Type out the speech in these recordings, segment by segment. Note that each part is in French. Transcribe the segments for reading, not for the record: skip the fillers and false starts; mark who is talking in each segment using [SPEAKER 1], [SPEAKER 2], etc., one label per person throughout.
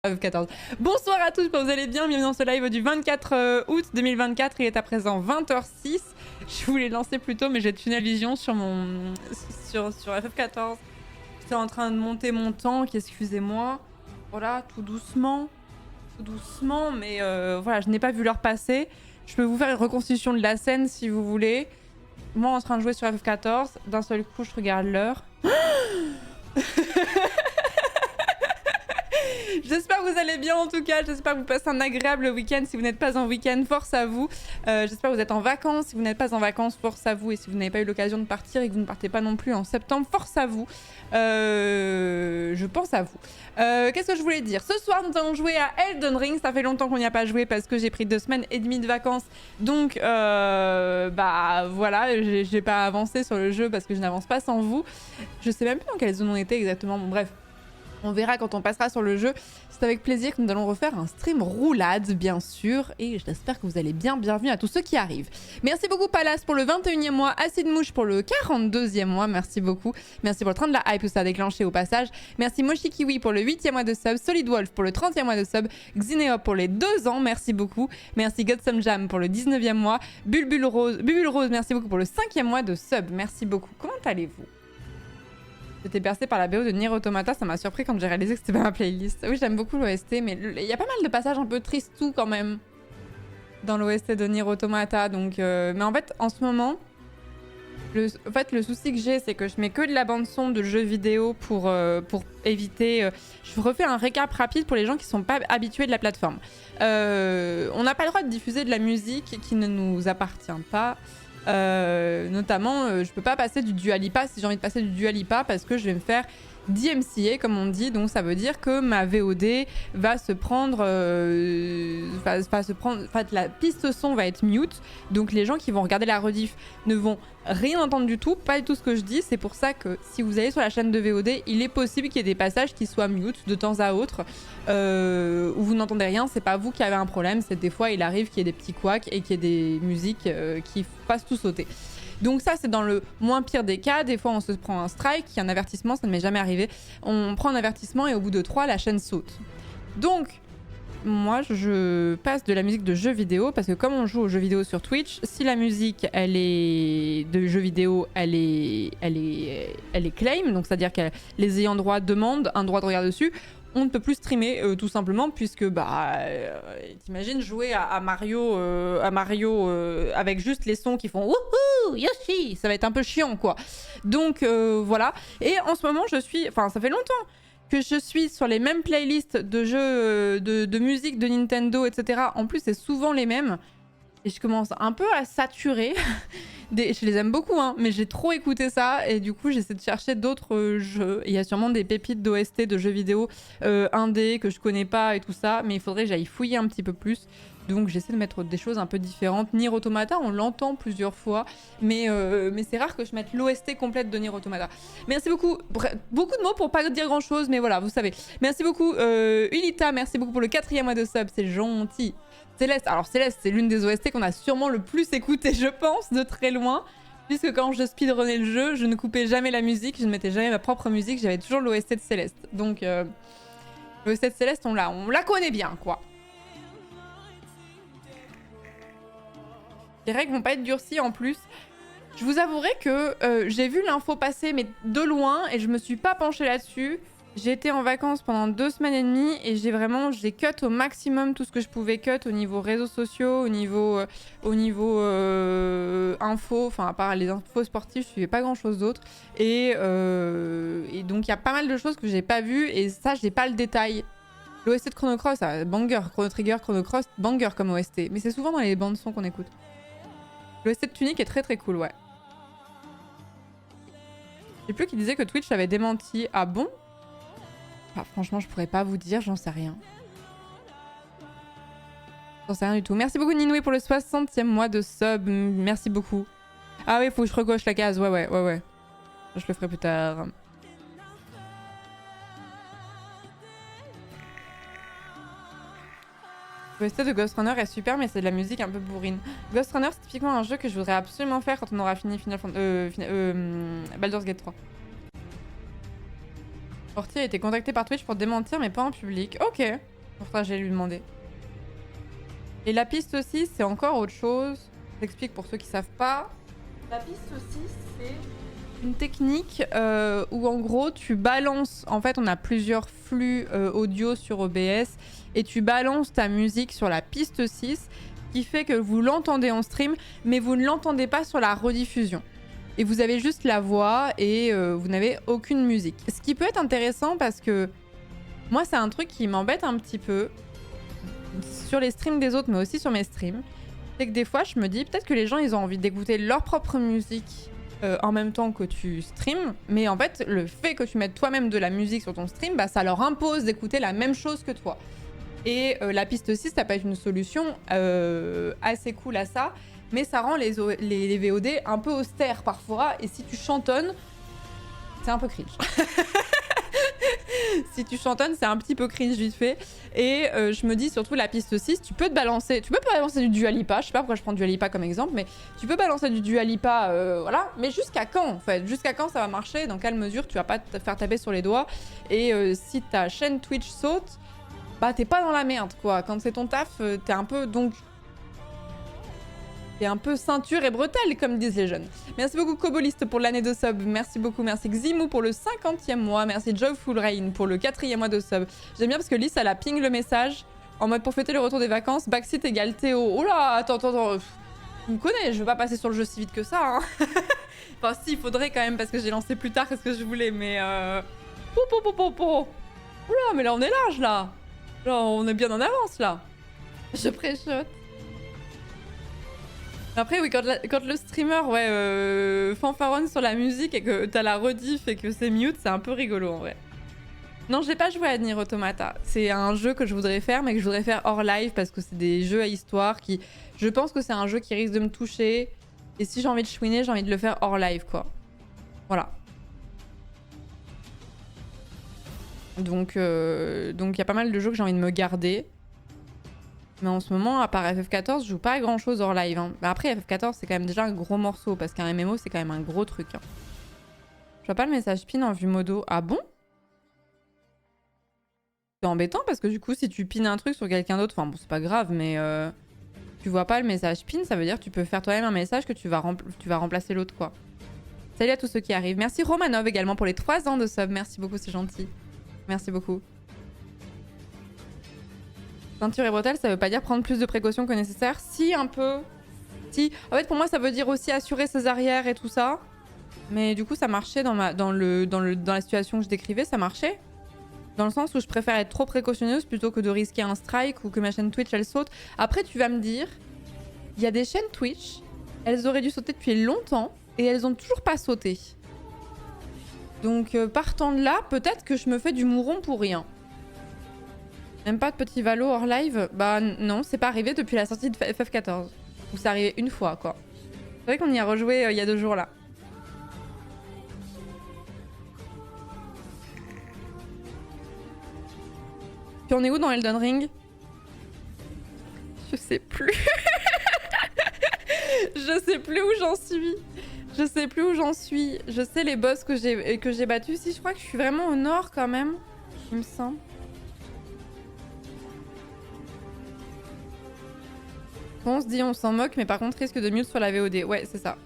[SPEAKER 1] 14. Bonsoir à tous, vous allez bien? Bienvenue dans ce live du 24 août 2024. Il est à présent 20h06. Je voulais lancer plus tôt, mais j'ai tunnel vision sur mon sur FF14. J'étais en train de monter mon tank, excusez-moi. Voilà, tout doucement, mais voilà, je n'ai pas vu l'heure passer. Je peux vous faire une reconstitution de la scène si vous voulez. Moi en train de jouer sur FF14, d'un seul coup je regarde l'heure. J'espère que vous allez bien en tout cas, j'espère que vous passez un agréable week-end. Si vous n'êtes pas en week-end, force à vous. J'espère que vous êtes en vacances. Si vous n'êtes pas en vacances, force à vous. Et si vous n'avez pas eu l'occasion de partir et que vous ne partez pas non plus en septembre, force à vous. Je pense à vous. Qu'est-ce que je voulais dire? Ce soir, nous allons jouer à Elden Ring. Ça fait longtemps qu'on n'y a pas joué parce que j'ai pris 2 semaines et demie de vacances. Donc, bah voilà, j'ai pas avancé sur le jeu parce que je n'avance pas sans vous. Je sais même plus dans quelle zone on était exactement. Bon, bref. On verra quand on passera sur le jeu. C'est avec plaisir que nous allons refaire un stream roulade, bien sûr. Et j'espère que vous allez bien. Bienvenue à tous ceux qui arrivent. Merci beaucoup Palace pour le 21e mois. Acid Mouche pour le 42e mois. Merci beaucoup. Merci pour le train de la hype que ça a déclenché au passage. Merci Moshi Kiwi pour le 8e mois de sub. Solid Wolf pour le 30e mois de sub. Xeneop pour les 2 ans. Merci beaucoup. Merci Godsome Jam pour le 19e mois. Bulbul Rose, merci beaucoup pour le 5e mois de sub. Merci beaucoup. Comment allez-vous? J'étais bercée par la BO de Nier Automata, ça m'a surpris quand j'ai réalisé que c'était pas ma playlist. Oui, j'aime beaucoup l'OST, mais il y a pas mal de passages un peu tristes tout quand même dans l'OST de Nier Automata. Donc, mais en fait, en ce moment, le souci que j'ai, c'est que je mets que de la bande-son de jeux vidéo pour éviter... je refais un récap rapide pour les gens qui sont pas habitués de la plateforme. On n'a pas le droit de diffuser de la musique qui ne nous appartient pas. Notamment je peux pas passer du Dua Lipa si j'ai envie de passer du Dua Lipa parce que je vais me faire DMCA comme on dit, donc ça veut dire que ma VOD va se prendre en fait la piste son va être mute, donc les gens qui vont regarder la rediff ne vont rien entendre du tout, pas du tout ce que je dis. C'est pour ça que si vous allez sur la chaîne de VOD, il est possible qu'il y ait des passages qui soient mute de temps à autre où vous n'entendez rien. C'est pas vous qui avez un problème, c'est des fois il arrive qu'il y ait des petits couacs et qu'il y ait des musiques qui fassent tout sauter. Donc ça, c'est dans le moins pire des cas. Des fois, on se prend un strike, il y a un avertissement, ça ne m'est jamais arrivé. On prend un avertissement et au bout de 3, la chaîne saute. Donc, moi, je passe de la musique de jeux vidéo parce que comme on joue aux jeux vidéo sur Twitch, si la musique, elle est de jeux vidéo, elle est claim, donc c'est-à-dire que les ayants droit demandent un droit de regard dessus, on ne peut plus streamer tout simplement puisque t'imagines jouer à Mario avec juste les sons qui font wouhou Yoshi, ça va être un peu chiant quoi. Donc voilà. Et en ce moment ça fait longtemps que je suis sur les mêmes playlists de jeux de musique de Nintendo, etc. En plus c'est souvent les mêmes et je commence un peu à saturer. Je les aime beaucoup, hein, mais j'ai trop écouté ça et du coup j'essaie de chercher d'autres jeux. Il y a sûrement des pépites d'OST de jeux vidéo indé que je connais pas et tout ça, mais il faudrait que j'aille fouiller un petit peu plus. Donc j'essaie de mettre des choses un peu différentes. Nier Automata, on l'entend plusieurs fois, mais c'est rare que je mette l'OST complète de Nier Automata. Merci beaucoup. Beaucoup de mots pour pas dire grand chose, mais voilà, vous savez. Merci beaucoup Ulita, merci beaucoup pour le 4e mois de sub, c'est gentil. Céleste, alors Céleste, c'est l'une des OST qu'on a sûrement le plus écouté, je pense, de très loin. Puisque quand je speedrunnais le jeu, je ne coupais jamais la musique, je ne mettais jamais ma propre musique, j'avais toujours l'OST de Céleste. Donc, l'OST de Céleste, on la connaît bien, quoi. Les règles vont pas être durcies en plus. Je vous avouerai que j'ai vu l'info passer, mais de loin, et je me suis pas penchée là-dessus. J'ai été en vacances pendant 2 semaines et demie et j'ai cut au maximum tout ce que je pouvais cut au niveau réseaux sociaux, au niveau info, enfin à part les infos sportives, je suivais pas grand chose d'autre. Et donc il y a pas mal de choses que j'ai pas vues et ça j'ai pas le détail. L'OST de Chrono Cross, banger, Chrono Trigger, Chrono Cross, banger comme OST. Mais c'est souvent dans les bandes son qu'on écoute. L'OST de Tunic est très très cool, ouais. Je sais plus qui disait que Twitch avait démenti. Ah bon? Enfin, franchement, je pourrais pas vous dire, j'en sais rien. J'en sais rien du tout. Merci beaucoup Ninoué pour le 60e mois de sub. Merci beaucoup. Ah oui, faut que je recoche la case. Ouais. Je le ferai plus tard. L'OST de Ghost Runner est super, mais c'est de la musique un peu bourrine. Ghost Runner, c'est typiquement un jeu que je voudrais absolument faire quand on aura fini Baldur's Gate 3. Forti a été contacté par Twitch pour démentir, mais pas en public. Ok. Pour ça, j'ai lui demander. Et la piste aussi, c'est encore autre chose. J'explique pour ceux qui savent pas. La piste aussi, c'est une technique où en gros, tu balances... En fait, on a plusieurs flux audio sur OBS et tu balances ta musique sur la piste 6 qui fait que vous l'entendez en stream, mais vous ne l'entendez pas sur la rediffusion. Et vous avez juste la voix et vous n'avez aucune musique. Ce qui peut être intéressant parce que moi, c'est un truc qui m'embête un petit peu sur les streams des autres, mais aussi sur mes streams. C'est que des fois, je me dis peut-être que les gens, ils ont envie d'écouter leur propre musique en même temps que tu streams. Mais en fait, le fait que tu mettes toi-même de la musique sur ton stream, bah, ça leur impose d'écouter la même chose que toi. Et la piste 6, ça peut être une solution assez cool à ça. Mais ça rend les VOD un peu austères parfois. Et si tu chantonnes, c'est un peu cringe. Si tu chantonnes, c'est un petit peu cringe vite fait. Et je me dis surtout la piste 6, tu peux te balancer. Tu peux balancer du Dua Lipa. Je sais pas pourquoi je prends Dua Lipa comme exemple, mais tu peux balancer du Dua Lipa, voilà. Mais jusqu'à quand en fait? Jusqu'à quand ça va marcher? Dans quelle mesure tu vas pas te faire taper sur les doigts? Et si ta chaîne Twitch saute, bah t'es pas dans la merde quoi. Quand c'est ton taf, t'es un peu donc... T'es un peu ceinture et bretelle, comme disent les jeunes. Merci beaucoup Koboliste pour l'année de sub. Merci beaucoup, merci Ximou pour le 50e mois. Merci Joyful Rain pour le 4e mois de sub. J'aime bien parce que Lys, elle a ping le message en mode pour fêter le retour des vacances. Backseat égale Théo. Oh là, attends. Tu me connais, je veux pas passer sur le jeu si vite que ça. Hein. Enfin si, il faudrait quand même parce que j'ai lancé plus tard que ce que je voulais, mais... Oula, mais là on est large là. Genre, on est bien en avance là. Je préchote. Après, oui, quand le streamer fanfaronne sur la musique et que t'as la rediff et que c'est mute, c'est un peu rigolo en vrai. Non, j'ai pas joué à Nier Automata. C'est un jeu que je voudrais faire, mais que je voudrais faire hors live parce que c'est des jeux à histoire qui... Je pense que c'est un jeu qui risque de me toucher. Et si j'ai envie de chouiner, j'ai envie de le faire hors live, quoi. Voilà. Donc, il y a pas mal de jeux que j'ai envie de me garder. Mais en ce moment, à part FF14, je joue pas à grand chose hors live. Hein. Mais après, FF14, c'est quand même déjà un gros morceau. Parce qu'un MMO, c'est quand même un gros truc. Hein. Je vois pas le message pin en vue modo. Ah bon? C'est embêtant parce que du coup, si tu pines un truc sur quelqu'un d'autre, enfin bon, c'est pas grave, mais tu vois pas le message pin, ça veut dire que tu peux faire toi-même un message que tu vas remplacer l'autre, quoi. Salut à tous ceux qui arrivent. Merci Romanov également pour les 3 ans de sub. Merci beaucoup, c'est gentil. Merci beaucoup. Ceinture et bretelle, ça veut pas dire prendre plus de précautions que nécessaire. Si, un peu. Si. En fait, pour moi, ça veut dire aussi assurer ses arrières et tout ça. Mais du coup, ça marchait dans la situation que je décrivais, ça marchait. Dans le sens où je préfère être trop précautionneuse plutôt que de risquer un strike ou que ma chaîne Twitch, elle saute. Après, tu vas me dire, il y a des chaînes Twitch, elles auraient dû sauter depuis longtemps et elles ont toujours pas sauté. Donc, partant de là, peut-être que je me fais du mouron pour rien. Même pas de petit valo hors live? Bah non, c'est pas arrivé depuis la sortie de FF14. Ou c'est arrivé une fois, quoi. C'est vrai qu'on y a rejoué il y a 2 jours, là. Puis on est où dans Elden Ring? Je sais plus. Je sais plus où j'en suis. Je sais plus où j'en suis. Je sais les boss que j'ai battus. Si, je crois que je suis vraiment au nord, quand même. Il me semble. On se dit on s'en moque, mais par contre risque de mute sur la VOD. Ouais, c'est ça.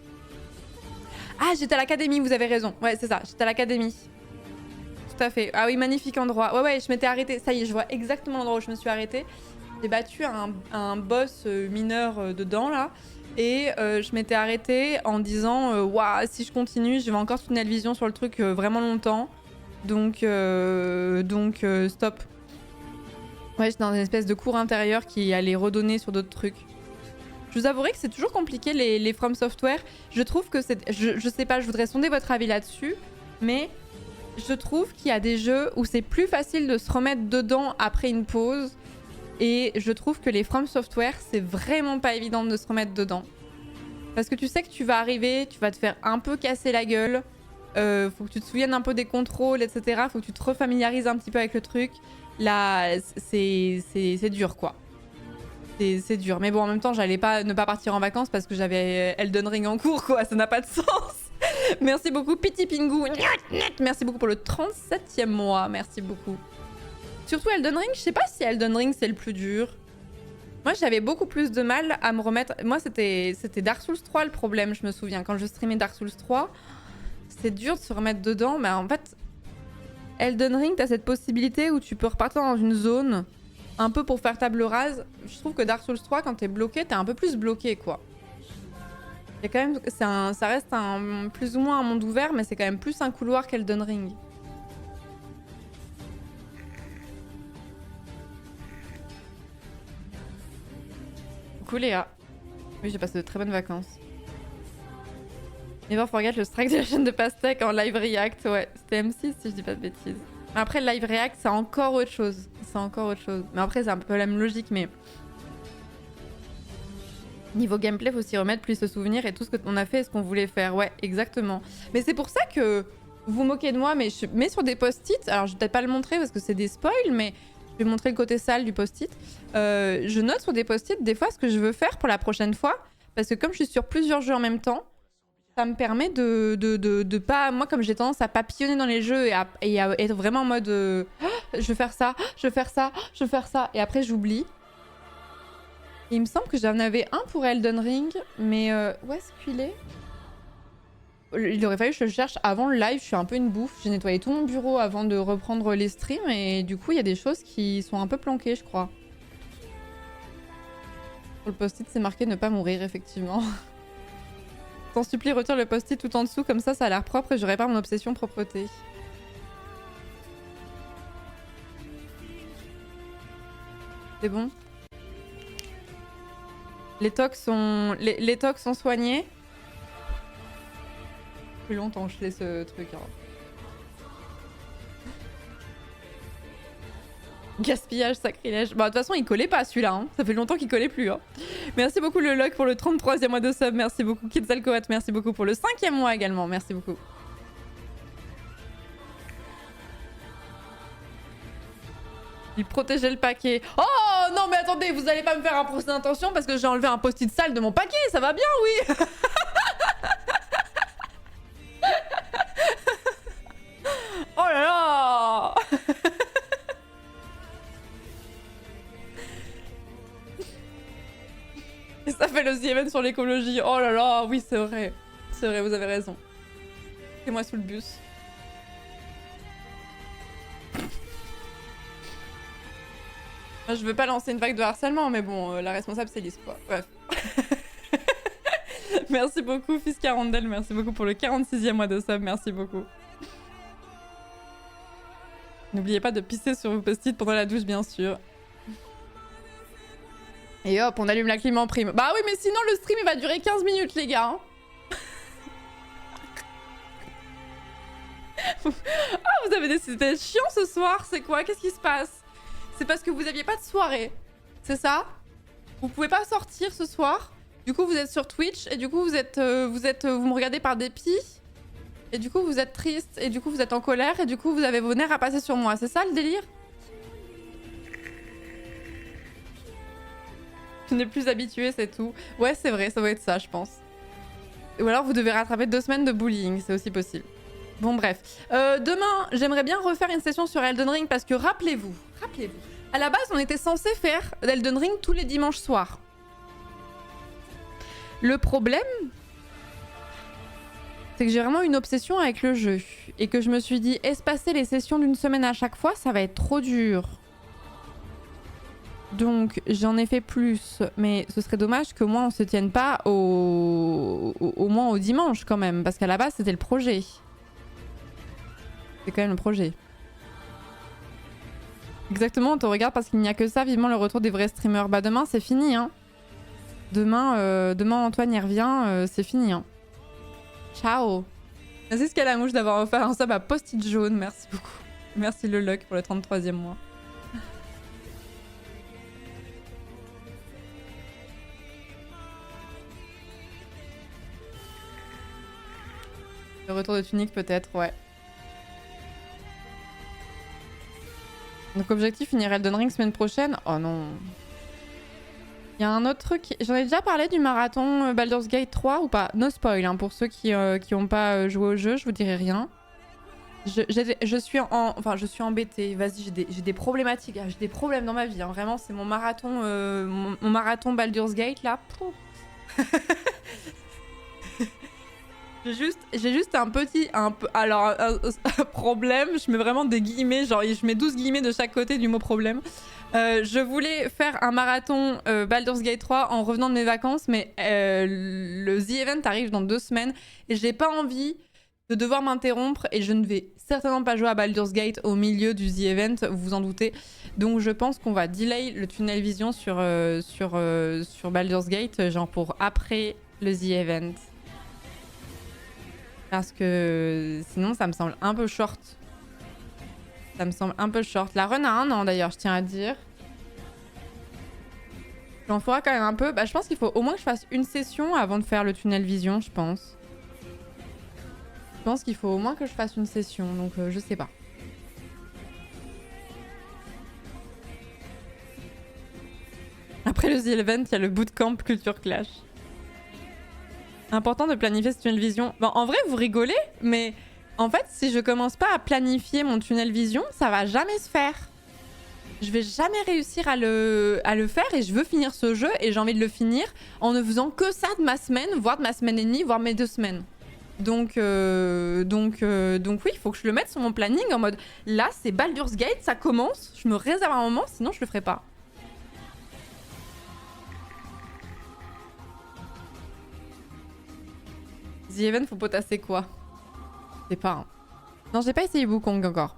[SPEAKER 1] Ah, j'étais à l'académie, vous avez raison. Ouais, c'est ça, j'étais à l'académie. Tout à fait. Ah oui, magnifique endroit. Ouais, je m'étais arrêtée. Ça y est, je vois exactement l'endroit où je me suis arrêtée. J'ai battu un boss mineur dedans, là. Et je m'étais arrêtée en disant waouh, si je continue, je vais encore tunnel vision sur le truc vraiment longtemps. Donc stop. Ouais, j'étais dans une espèce de cours intérieur qui allait redonner sur d'autres trucs. Je vous avouerai que c'est toujours compliqué les From Software. Je trouve que c'est... Je sais pas, je voudrais sonder votre avis là-dessus. Mais je trouve qu'il y a des jeux où c'est plus facile de se remettre dedans après une pause. Et je trouve que les From Software, c'est vraiment pas évident de se remettre dedans. Parce que tu sais que tu vas arriver, tu vas te faire un peu casser la gueule. Faut que tu te souviennes un peu des contrôles, etc. Faut que tu te refamiliarises un petit peu avec le truc. Là, c'est dur, quoi. C'est dur. Mais bon, en même temps, j'allais pas ne pas partir en vacances parce que j'avais Elden Ring en cours, quoi. Ça n'a pas de sens. Merci beaucoup, Piti Pingu. Merci beaucoup pour le 37e mois. Merci beaucoup. Surtout Elden Ring, je sais pas si Elden Ring c'est le plus dur. Moi j'avais beaucoup plus de mal à me remettre. Moi c'était Dark Souls 3 le problème, je me souviens. Quand je streamais Dark Souls 3, c'est dur de se remettre dedans. Mais en fait, Elden Ring, t'as cette possibilité où tu peux repartir dans une zone un peu pour faire table rase. Je trouve que Dark Souls 3, quand t'es bloqué, t'es un peu plus bloqué quoi. Il y a quand même, ça reste plus ou moins un monde ouvert, mais c'est quand même plus un couloir qu'Elden Ring. Coucou Léa. Oui, j'ai passé de très bonnes vacances. Never forget le strike de la chaîne de Pastèque en live react. Ouais, c'était M6 si je dis pas de bêtises. Après, le live react, c'est encore autre chose. C'est encore autre chose. Mais après, c'est un peu la même logique, mais... Niveau gameplay, faut s'y remettre, plus se souvenir et tout ce qu'on a fait et ce qu'on voulait faire. Ouais, exactement. Mais c'est pour ça que vous vous moquez de moi, mais je mets sur des post-it. Alors, je vais peut-être pas le montrer parce que c'est des spoils, mais je vais montrer le côté sale du post-it. Je note sur des post-it des fois ce que je veux faire pour la prochaine fois. Parce que comme je suis sur plusieurs jeux en même temps, ça me permet de pas... Moi, comme j'ai tendance à papillonner dans les jeux et à être vraiment en mode... je veux faire ça, je veux faire ça, je veux faire ça. Et après, j'oublie. Il me semble que j'en avais un pour Elden Ring, mais où est-ce qu'il est? Il aurait fallu que je le cherche avant le live, je suis un peu une bouffe. J'ai nettoyé tout mon bureau avant de reprendre les streams et du coup il y a des choses qui sont un peu planquées je crois. Sur le post-it c'est marqué ne pas mourir effectivement. T'en supplie retire le post-it tout en dessous comme ça a l'air propre et je répare mon obsession propreté. C'est bon? Les tocs sont soignés. Plus longtemps je fais ce truc. Hein. Gaspillage, sacrilège. Bah de toute façon il collait pas celui-là. Hein. Ça fait longtemps qu'il collait plus. Hein. Merci beaucoup le Lock pour le 33e mois de sub. Merci beaucoup Kidzalcoat. Merci beaucoup pour le 5e mois également. Merci beaucoup. Il protégeait le paquet. Oh non mais attendez, vous allez pas me faire un procès d'intention parce que j'ai enlevé un post-it sale de mon paquet, ça va bien, oui. Oh là là. Et ça fait le The Event sur l'écologie. Oh là là, oui c'est vrai. C'est vrai, vous avez raison. C'est moi sous le bus. Je veux pas lancer une vague de harcèlement, mais bon, la responsable c'est Lise, quoi. Bref. Merci beaucoup, Fils Carandel. Merci beaucoup pour le 46e mois de sub. Merci beaucoup. N'oubliez pas de pisser sur vos post-it pendant la douche, bien sûr. Et hop, on allume la clim en prime. Bah oui, mais sinon, le stream, il va durer 15 minutes, les gars. Ah, vous avez décidé d'être chiant ce soir. C'est quoi? Qu'est-ce qui se passe? C'est parce que vous aviez pas de soirée. C'est ça? Vous pouvez pas sortir ce soir. Du coup, vous êtes sur Twitch. Et du coup, vous me regardez par dépit. Et du coup, vous êtes triste. Et du coup, vous êtes en colère. Et du coup, vous avez vos nerfs à passer sur moi. C'est ça le délire? Tu n'es plus habitué, c'est tout. Ouais, c'est vrai. Ça doit être ça, je pense. Ou alors, vous devez rattraper 2 semaines de bullying. C'est aussi possible. Bon, bref. Demain, j'aimerais bien refaire une session sur Elden Ring parce que rappelez-vous, à la base, on était censé faire Elden Ring tous les dimanches soirs. Le problème, c'est que j'ai vraiment une obsession avec le jeu et que je me suis dit, espacer les sessions d'une semaine à chaque fois, ça va être trop dur. Donc, j'en ai fait plus, mais ce serait dommage que moi, on se tienne pas au moins au dimanche quand même, parce qu'à la base, c'était le projet. C'est quand même le projet. Exactement, on te regarde parce qu'il n'y a que ça. Vivement le retour des vrais streamers. Bah demain, c'est fini. Hein. Demain, Antoine y revient. C'est fini. Hein. Ciao. Merci Scalamouche d'avoir offert un sub à Post-it jaune. Merci beaucoup. Merci le Luck pour le 33e mois. Le retour de Tunique peut-être, ouais. Donc objectif finir Elden Ring semaine prochaine. Oh non. Il y a un autre truc, j'en ai déjà parlé du marathon Baldur's Gate 3 ou pas? No spoil, hein, pour ceux qui ont pas joué au jeu, je vous dirai rien. Je suis embêtée, vas-y, j'ai des problématiques, j'ai des problèmes dans ma vie, hein. Vraiment, c'est mon marathon, mon marathon Baldur's Gate là. J'ai juste un problème, je mets vraiment des guillemets, genre je mets 12 guillemets de chaque côté du mot problème. Je voulais faire un marathon Baldur's Gate 3 en revenant de mes vacances, mais le The Event arrive dans 2 semaines et j'ai pas envie de devoir m'interrompre et je ne vais certainement pas jouer à Baldur's Gate au milieu du The Event, vous vous en doutez. Donc je pense qu'on va delay le tunnel vision sur Baldur's Gate, genre pour après le The Event. Parce que sinon ça me semble un peu short. Ça me semble un peu short. La run a 1 an d'ailleurs, je tiens à dire. J'en ferai quand même un peu. Bah, je pense qu'il faut au moins que je fasse une session avant de faire le tunnel vision, je pense. Je pense qu'il faut au moins que je fasse une session, donc je sais pas. Après le The Event, il y a le bootcamp Culture Clash. Important de planifier ce tunnel vision. Bon, en vrai, vous rigolez, mais en fait, si je commence pas à planifier mon tunnel vision, ça va jamais se faire. Je vais jamais réussir à le faire et je veux finir ce jeu et j'ai envie de le finir en ne faisant que ça de ma semaine, voire de ma semaine et demie, voire mes 2 semaines. Donc oui, il faut que je le mette sur mon planning en mode là, c'est Baldur's Gate, ça commence, je me réserve un moment, sinon je le ferai pas. The Event, faut potasser quoi? Je sais pas. Hein. Non, j'ai pas essayé Wukong encore.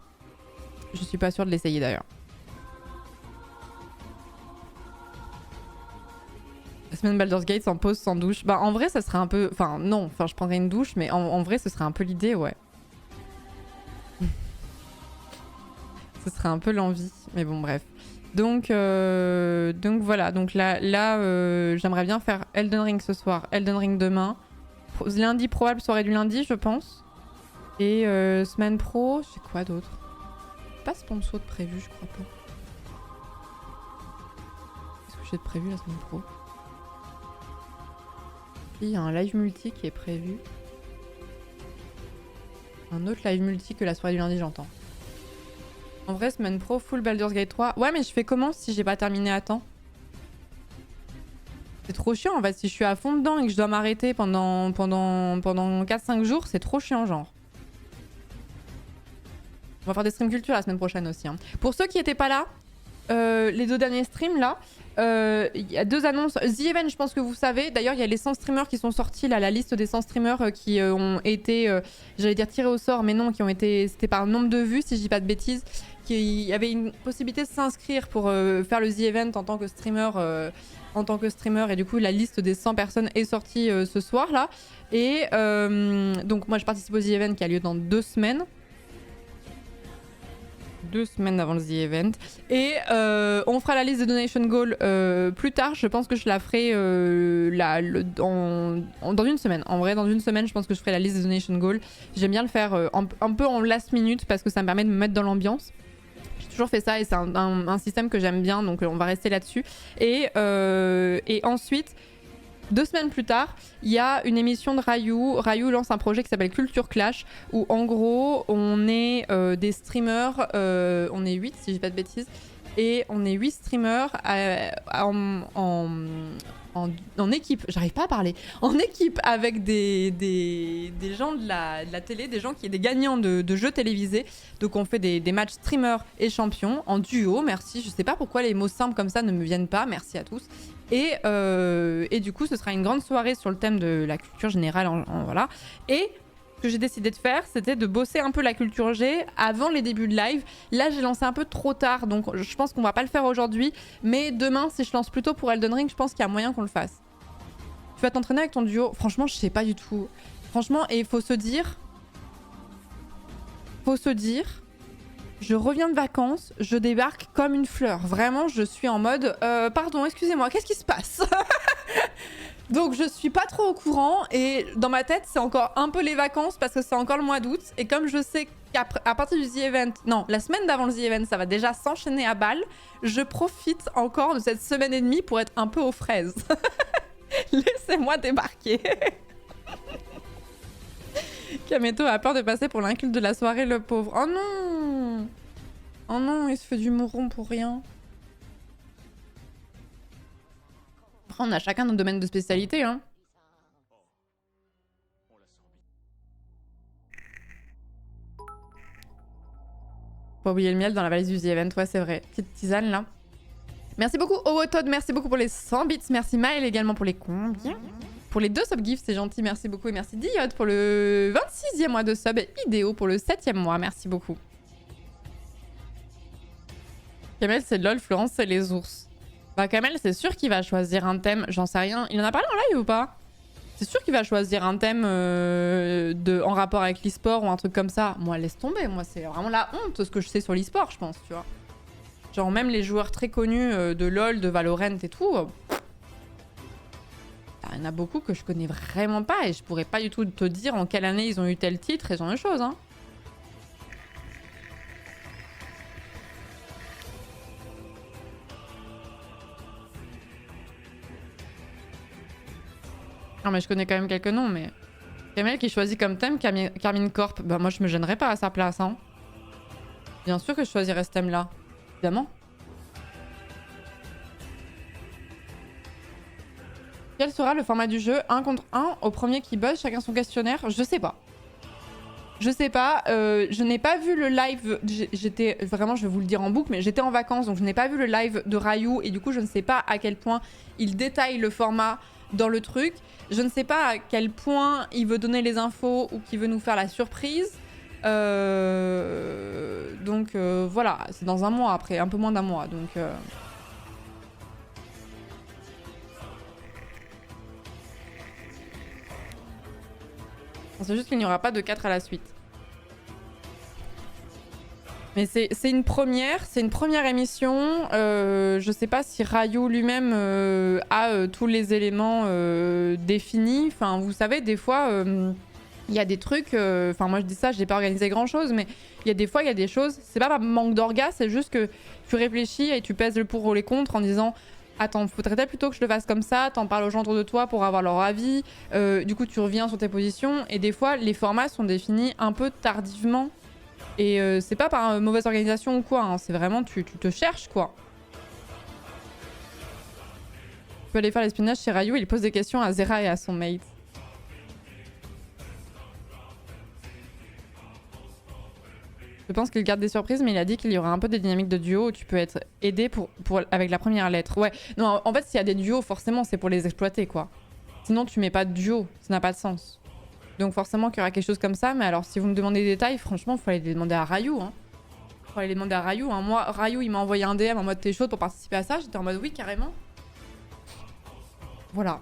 [SPEAKER 1] Je suis pas sûre de l'essayer d'ailleurs. La semaine Baldur's Gate sans pause, sans douche. Bah en vrai, ça serait un peu... Enfin non, enfin je prendrais une douche, mais en vrai, ce serait un peu l'idée, ouais. Ce serait un peu l'envie, mais bon, bref. Donc voilà. Donc là j'aimerais bien faire Elden Ring ce soir, Elden Ring demain. Lundi, probable soirée du lundi, je pense. Et semaine pro, j'ai quoi d'autre? Pas sponsor de prévu, je crois pas. Qu'est-ce que j'ai de prévu la semaine pro? Il y a un live multi qui est prévu. Un autre live multi que la soirée du lundi, j'entends. En vrai, semaine pro, full Baldur's Gate 3. Ouais, mais je fais comment si j'ai pas terminé à temps? C'est trop chiant en fait, si je suis à fond dedans et que je dois m'arrêter pendant 4-5 jours, c'est trop chiant genre. On va faire des streams culture la semaine prochaine aussi. Hein. Pour ceux qui étaient pas là, les 2 derniers streams là, il y a 2 annonces. The Event, je pense que vous savez. D'ailleurs, il y a les 100 streamers qui sont sortis là, la liste des 100 streamers qui ont été, j'allais dire tirés au sort, mais non, qui ont été, c'était par nombre de vues si je dis pas de bêtises. Qu'il y avait une possibilité de s'inscrire pour faire le The Event en tant que streamer. Et du coup la liste des 100 personnes est sortie ce soir là et donc moi je participe au The Event qui a lieu dans 2 semaines. 2 semaines avant le The Event et on fera la liste des donation goals plus tard. Je pense que je la ferai dans une semaine. En vrai, dans une semaine, je pense que je ferai la liste des donation goals. J'aime bien le faire un peu en last minute parce que ça me permet de me mettre dans l'ambiance. J'ai toujours fait ça et c'est un système que j'aime bien, donc on va rester là-dessus. Et ensuite, 2 semaines plus tard, il y a une émission de Rayou. Rayou lance un projet qui s'appelle Culture Clash, où en gros, on est des streamers, on est 8 si je dis pas de bêtises, et on est 8 streamers en équipe, j'arrive pas à parler, en équipe avec des gens de la télé, des gagnants de jeux télévisés. Donc on fait des matchs streamers et champions en duo, merci, je sais pas pourquoi les mots simples comme ça ne me viennent pas, merci à tous. Et du coup ce sera une grande soirée sur le thème de la culture générale, voilà. Et ce que j'ai décidé de faire, c'était de bosser un peu la culture G avant les débuts de live. Là, j'ai lancé un peu trop tard, donc je pense qu'on va pas le faire aujourd'hui. Mais demain, si je lance plutôt pour Elden Ring, je pense qu'il y a moyen qu'on le fasse. Tu vas t'entraîner avec ton duo? Franchement, je sais pas du tout. Franchement, et il faut se dire... Je reviens de vacances, je débarque comme une fleur. Vraiment, je suis en mode... pardon, excusez-moi, qu'est-ce qui se passe? Donc je suis pas trop au courant et dans ma tête c'est encore un peu les vacances parce que c'est encore le mois d'août et comme je sais qu'à partir du The Event, non, la semaine d'avant le The Event, ça va déjà s'enchaîner à Bâle. Je profite encore de cette semaine et demie pour être un peu aux fraises. Laissez-moi débarquer. Kameto a peur de passer pour l'inculte de la soirée, le pauvre. Oh non! Oh non, il se fait du mouron pour rien. Après, on a chacun notre domaine de spécialité, hein. Pas oublier le miel dans la valise du The Event, ouais, c'est vrai. Petite tisane, là. Merci beaucoup, Owotod, merci beaucoup pour les 100 bits. Merci Maël également pour les combien? Pour les 2 sub-gifts, c'est gentil, merci beaucoup. Et merci Diode pour le 26e mois de sub. Et Idéo pour le 7e mois, merci beaucoup. Kamel, c'est LOL, Florence, c'est les ours. Bah, Kamel, c'est sûr qu'il va choisir un thème, j'en sais rien. Il en a parlé en live ou pas? C'est sûr qu'il va choisir un thème en rapport avec l'e-sport ou un truc comme ça. Moi, laisse tomber. Moi, c'est vraiment la honte ce que je sais sur l'e-sport, je pense, tu vois. Genre, même les joueurs très connus de LoL, de Valorant et tout, il y en a beaucoup que je connais vraiment pas et je pourrais pas du tout te dire en quelle année ils ont eu tel titre et ce genre de choses, hein. Non, mais je connais quand même quelques noms, mais... Kamel qui choisit comme thème Carmine Corp. Bah, moi, je me gênerais pas à sa place, hein. Bien sûr que je choisirais ce thème-là. Évidemment. Quel sera le format du jeu? 1 contre 1 au premier qui buzz, chacun son questionnaire? Je sais pas. Je sais pas. Je n'ai pas vu le live. J'étais vraiment, je vais vous le dire en boucle, mais j'étais en vacances, donc je n'ai pas vu le live de Ryu et du coup, je ne sais pas à quel point il détaille le format dans le truc. Je ne sais pas à quel point il veut donner les infos ou qu'il veut nous faire la surprise. Donc voilà, c'est dans un mois après, un peu moins d'un mois. Donc c'est juste qu'il n'y aura pas de 4 à la suite. Mais c'est une première émission. Je sais pas si Ryu lui-même a tous les éléments définis. Enfin, vous savez, des fois, il y a des trucs... Enfin, moi je dis ça, j'ai pas organisé grand-chose, mais il y a des fois, il y a des choses... C'est pas par manque d'orgas, c'est juste que tu réfléchis et tu pèses le pour ou les contre en disant... Attends, faudrait peut-être plutôt que je le fasse comme ça, t'en parles aux gens autour de toi pour avoir leur avis. Du coup, tu reviens sur tes positions. Et des fois, les formats sont définis un peu tardivement. Et c'est pas par mauvaise organisation ou quoi, hein, c'est vraiment tu te cherches quoi. Tu peux aller faire l'espionnage chez Ryu, il pose des questions à Zera et à son mate. Je pense qu'il garde des surprises, mais il a dit qu'il y aura un peu des dynamiques de duo où tu peux être aidé avec la première lettre. Ouais, non, en fait, s'il y a des duos, forcément, c'est pour les exploiter quoi. Sinon, tu mets pas de duo, ça n'a pas de sens. Donc forcément qu'il y aura quelque chose comme ça, mais alors si vous me demandez des détails, franchement, faut aller les demander à Ryu. Hein. Faut aller les demander à Ryu. Hein. Moi, Ryu, il m'a envoyé un DM en mode t'es chaude pour participer à ça. J'étais en mode oui, carrément. Voilà.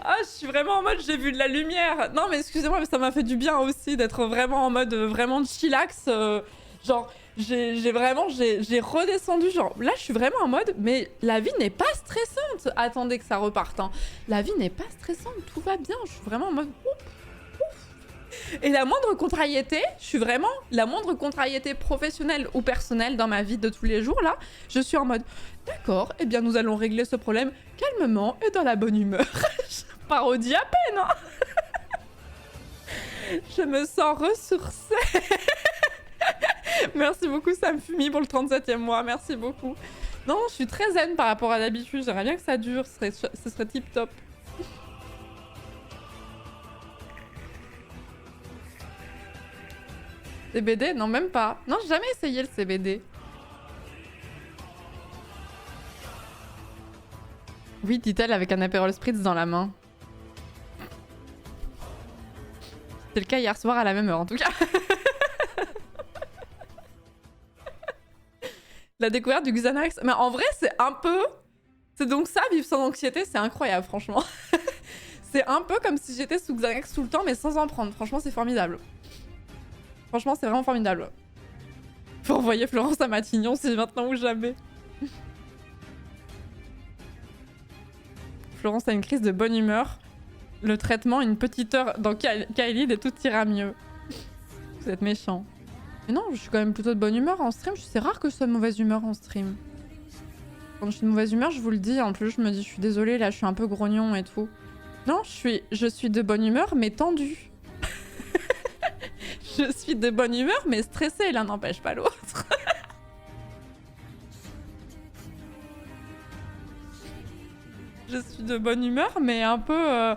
[SPEAKER 1] Ah, je suis vraiment en mode j'ai vu de la lumière. Non, mais excusez-moi, mais ça m'a fait du bien aussi d'être vraiment en mode vraiment chillax. Genre, j'ai redescendu. Genre, là, je suis vraiment en mode, mais la vie n'est pas stressante. Attendez que ça reparte. Hein. La vie n'est pas stressante, tout va bien. Je suis vraiment en mode ouf, ouf. Et la moindre contrariété, je suis vraiment la moindre contrariété professionnelle ou personnelle dans ma vie de tous les jours, là, je suis en mode d'accord, eh bien, nous allons régler ce problème calmement et dans la bonne humeur. Je parodie à peine, hein. Je me sens ressourcée. Merci beaucoup Sam Fumi pour le 37e mois, merci beaucoup. Non, je suis très zen par rapport à d'habitude, j'aimerais bien que ça dure, ce serait tip top. CBD? Non, même pas. Non, j'ai jamais essayé le CBD. Oui, dit-elle avec un Aperol Spritz dans la main. C'était le cas hier soir à la même heure en tout cas. La découverte du Xanax. Mais en vrai, c'est un peu... C'est donc ça, vivre sans anxiété, c'est incroyable, franchement. C'est un peu comme si j'étais sous Xanax tout le temps, mais sans en prendre. Franchement, c'est formidable. Franchement, c'est vraiment formidable. Faut envoyer Florence à Matignon, c'est maintenant ou jamais. Florence a une crise de bonne humeur. le traitement, une petite heure dans Kylid et tout ira mieux. Vous êtes méchant. Mais non, je suis quand même plutôt de bonne humeur en stream. C'est rare que je sois de mauvaise humeur en stream. Quand je suis de mauvaise humeur, je vous le dis. En plus, je me dis, je suis désolée, là, je suis un peu grognon et tout. Non, je suis de bonne humeur, mais tendue. Je suis de bonne humeur, mais stressée. L'un n'empêche pas l'autre. Je suis de bonne humeur, mais un peu...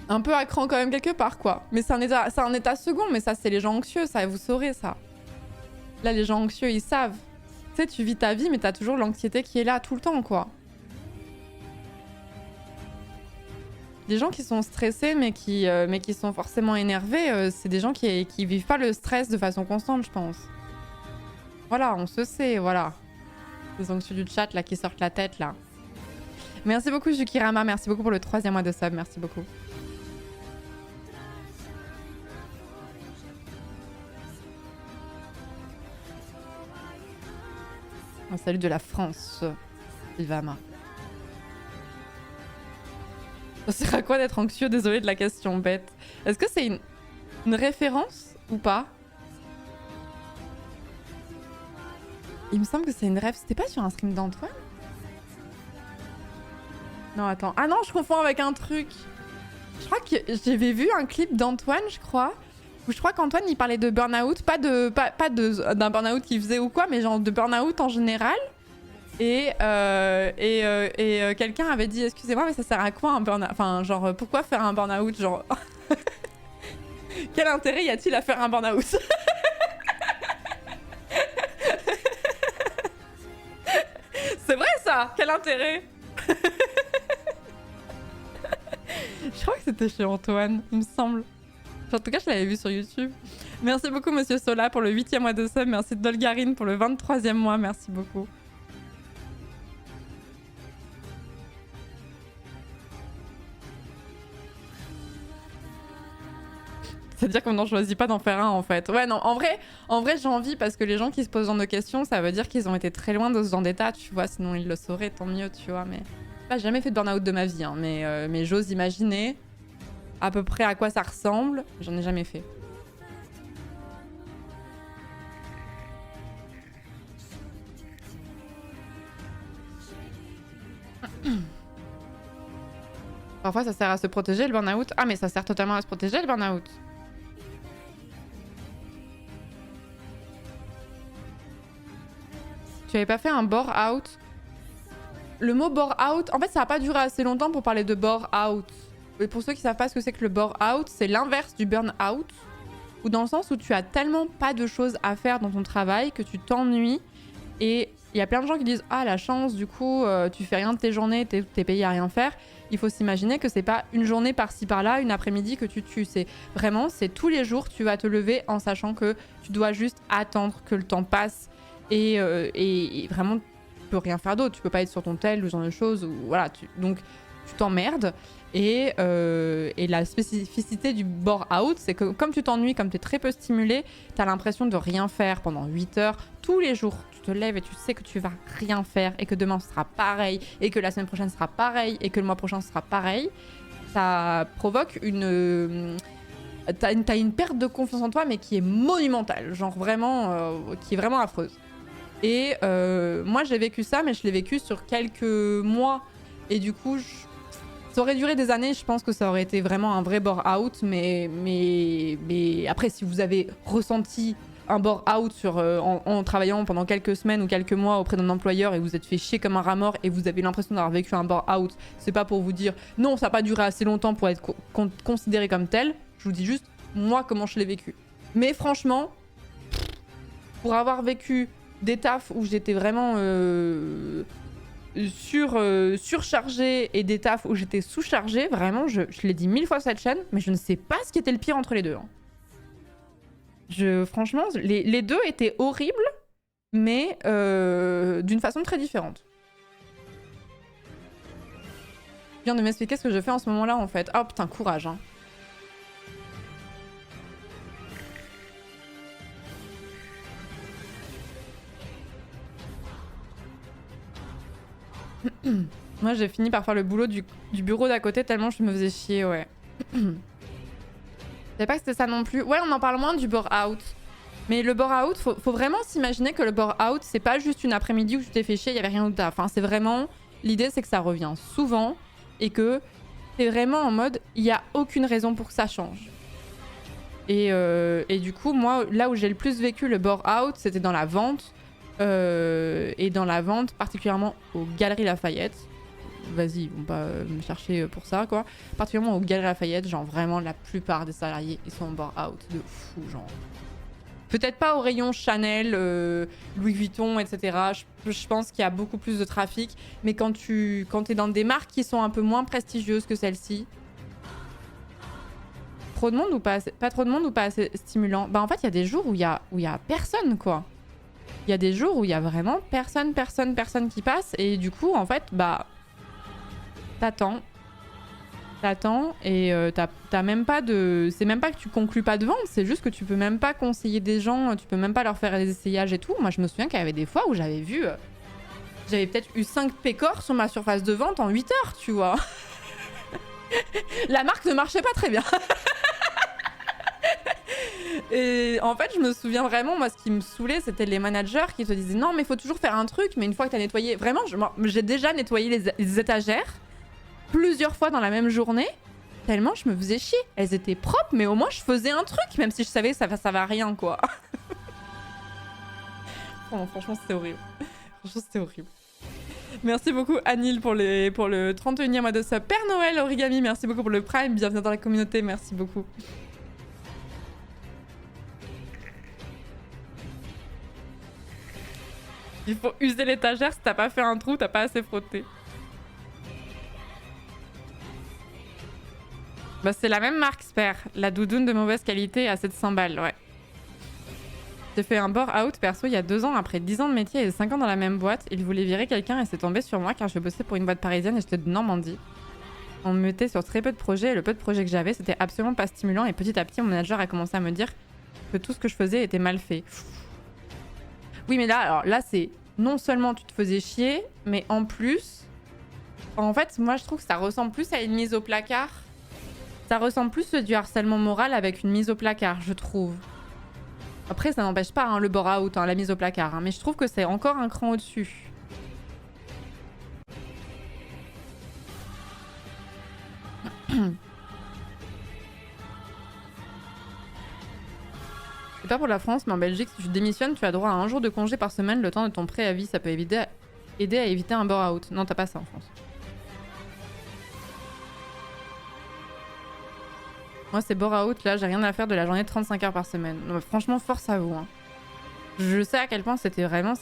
[SPEAKER 1] un peu à cran quand même quelque part, quoi. Mais c'est un état second, mais ça, c'est les gens anxieux, ça, vous saurez, ça. Là, les gens anxieux, ils savent. Tu sais, tu vis ta vie, mais t'as toujours l'anxiété qui est là tout le temps, quoi. Les gens qui sont stressés, mais qui sont forcément énervés, c'est des gens qui vivent pas le stress de façon constante, je pense. Voilà, on se sait, voilà. Les anxieux du chat, là, qui sortent la tête, là. Merci beaucoup, Jukirama. Merci beaucoup pour le 3e mois de sub. Merci beaucoup. Un salut de la France, Ivama. Ça sert à quoi d'être anxieux? Désolé de la question bête. Est-ce que c'est une référence ou pas? Il me semble que c'est une rêve. C'était pas sur un stream d'Antoine? Non, attends. Ah non, je confonds avec un truc. Je crois que j'avais vu un clip d'Antoine, je crois. Où je crois qu'Antoine, il parlait de burn-out. Pas d'un burn-out qu'il faisait ou quoi, mais genre de burn-out en général. Et quelqu'un avait dit, excusez-moi, mais ça sert à quoi un burn-out? Enfin, genre, pourquoi faire un burn-out? Genre, quel intérêt y a-t-il à faire un burn-out? C'est vrai ça? Quel intérêt? Je crois que c'était chez Antoine, il me semble. En tout cas, je l'avais vu sur YouTube. Merci beaucoup, Monsieur Sola, pour le 8e mois de sub. Merci Dolgarine pour le 23e mois. Merci beaucoup. C'est-à-dire qu'on n'en choisit pas d'en faire un, en fait. Ouais, non, en vrai j'ai envie, parce que les gens qui se posent ce genre de questions, ça veut dire qu'ils ont été très loin de ce genre d'état, tu vois. Sinon, ils le sauraient, tant mieux, tu vois. Mais j'ai jamais fait de burn-out de ma vie, hein, mais j'ose imaginer à peu près à quoi ça ressemble. J'en ai jamais fait. Parfois, ça sert à se protéger, le burn-out. Ah, mais ça sert totalement à se protéger, le burn-out. Tu avais pas fait un bore-out? Le mot bore-out, en fait, ça a pas duré assez longtemps pour parler de bore-out. Et pour ceux qui savent pas ce que c'est que le bore-out, c'est l'inverse du burn-out. Ou dans le sens où tu as tellement pas de choses à faire dans ton travail que tu t'ennuies. Et il y a plein de gens qui disent « Ah, la chance, du coup, tu fais rien de tes journées, t'es payé à rien faire. » Il faut s'imaginer que c'est pas une journée par-ci par-là, une après-midi que tu tues. C'est vraiment, c'est tous les jours, tu vas te lever en sachant que tu dois juste attendre que le temps passe. Et vraiment, tu peux rien faire d'autre. Tu peux pas être sur ton tel ou ce genre de choses. Ou, voilà, donc, tu t'emmerdes. Et la spécificité du bore-out, c'est que comme tu t'ennuies, comme tu es très peu stimulé, tu as l'impression de rien faire pendant 8 heures tous les jours. Tu te lèves et tu sais que tu vas rien faire et que demain ce sera pareil et que la semaine prochaine sera pareil et que le mois prochain ce sera pareil. Ça provoque t'as une perte de confiance en toi, mais qui est monumentale, genre vraiment, qui est vraiment affreuse. Et moi j'ai vécu ça, mais je l'ai vécu sur quelques mois. Et du coup, ça aurait duré des années, je pense que ça aurait été vraiment un vrai bore-out, mais après, si vous avez ressenti un bore-out en travaillant pendant quelques semaines ou quelques mois auprès d'un employeur et vous êtes fait chier comme un rat mort et vous avez l'impression d'avoir vécu un bore-out, c'est pas pour vous dire non, ça n'a pas duré assez longtemps pour être considéré comme tel. Je vous dis juste, moi, comment je l'ai vécu. Mais franchement, pour avoir vécu des tafs où j'étais vraiment surchargée et des tafs où j'étais sous-chargée, vraiment, je l'ai dit 1000 fois sur cette chaîne, mais je ne sais pas ce qui était le pire entre les deux. Hein. Franchement, les deux étaient horribles, mais d'une façon très différente. Je viens de m'expliquer ce que je fais en ce moment-là, en fait. Oh putain, courage, hein. Moi, j'ai fini par faire le boulot du bureau d'à côté tellement je me faisais chier, ouais. Je savais pas que c'était ça non plus. Ouais, on en parle moins du bore-out. Mais le bore-out, faut vraiment s'imaginer que le bore-out, c'est pas juste une après-midi où tu t'es fait chier, il y avait rien au taf. Enfin, c'est vraiment... L'idée, c'est que ça revient souvent et que c'est vraiment en mode, il y a aucune raison pour que ça change. Et du coup, moi, là où j'ai le plus vécu le bore-out, c'était dans la vente. Et dans la vente, particulièrement aux Galeries Lafayette. Vas-y, ils vont pas me chercher pour ça, quoi. Particulièrement aux Galeries Lafayette, genre vraiment la plupart des salariés, ils sont en bore-out de fou, genre. Peut-être pas au rayon Chanel, Louis Vuitton, etc. Je pense qu'il y a beaucoup plus de trafic. Mais quand t'es dans des marques qui sont un peu moins prestigieuses que celle-ci, trop de monde ou pas trop de monde ou pas assez stimulant? Bah en fait, il y a des jours où il y a personne, quoi. Il y a des jours où il y a vraiment personne qui passe. Et du coup, en fait, bah... T'attends et t'as même pas de... C'est même pas que tu conclus pas de vente, c'est juste que tu peux même pas conseiller des gens, tu peux même pas leur faire des essayages et tout. Moi, je me souviens qu'il y avait des fois où j'avais vu... J'avais peut-être eu 5 pécores sur ma surface de vente en 8 heures, tu vois. La marque ne marchait pas très bien. Et en fait, je me souviens vraiment, moi, ce qui me saoulait, c'était les managers qui te disaient non, mais il faut toujours faire un truc, mais une fois que t'as nettoyé... Vraiment, j'ai déjà nettoyé les étagères plusieurs fois dans la même journée, tellement je me faisais chier. Elles étaient propres, mais au moins je faisais un truc, même si je savais que ça va rien, quoi. Oh, franchement, c'était horrible. Franchement, c'était horrible. Merci beaucoup, Anil, pour le 31e mois de sub. Père Noël, Origami, merci beaucoup pour le Prime. Bienvenue dans la communauté, merci beaucoup. Il faut user l'étagère, si t'as pas fait un trou, t'as pas assez frotté. Bah, c'est la même marque, Sper. La doudoune de mauvaise qualité à 700 balles, ouais. J'ai fait un bore-out perso il y a 2 ans, après 10 ans de métier et 5 ans dans la même boîte. Il voulait virer quelqu'un et c'est tombé sur moi car je bossais pour une boîte parisienne et j'étais de Normandie. On me mettait sur très peu de projets et le peu de projets que j'avais, c'était absolument pas stimulant et petit à petit, mon manager a commencé à me dire que tout ce que je faisais était mal fait. Oui, mais là, alors là, c'est non seulement tu te faisais chier, mais en plus, en fait, moi, je trouve que ça ressemble plus à une mise au placard. Ça ressemble plus à du harcèlement moral avec une mise au placard, je trouve. Après, ça n'empêche pas hein, le bore-out, hein, la mise au placard. Hein, mais je trouve que c'est encore un cran au-dessus. C'est pas pour la France, mais en Belgique, si tu démissionnes, tu as droit à 1 jour de congé par semaine, le temps de ton préavis. Ça peut aider à éviter un bore-out. Non, t'as pas ça en France. Moi, c'est bore-out, là, j'ai rien à faire de la journée de 35 heures par semaine. Non, mais franchement, force à vous. Hein. Je sais à quel point c'était vraiment...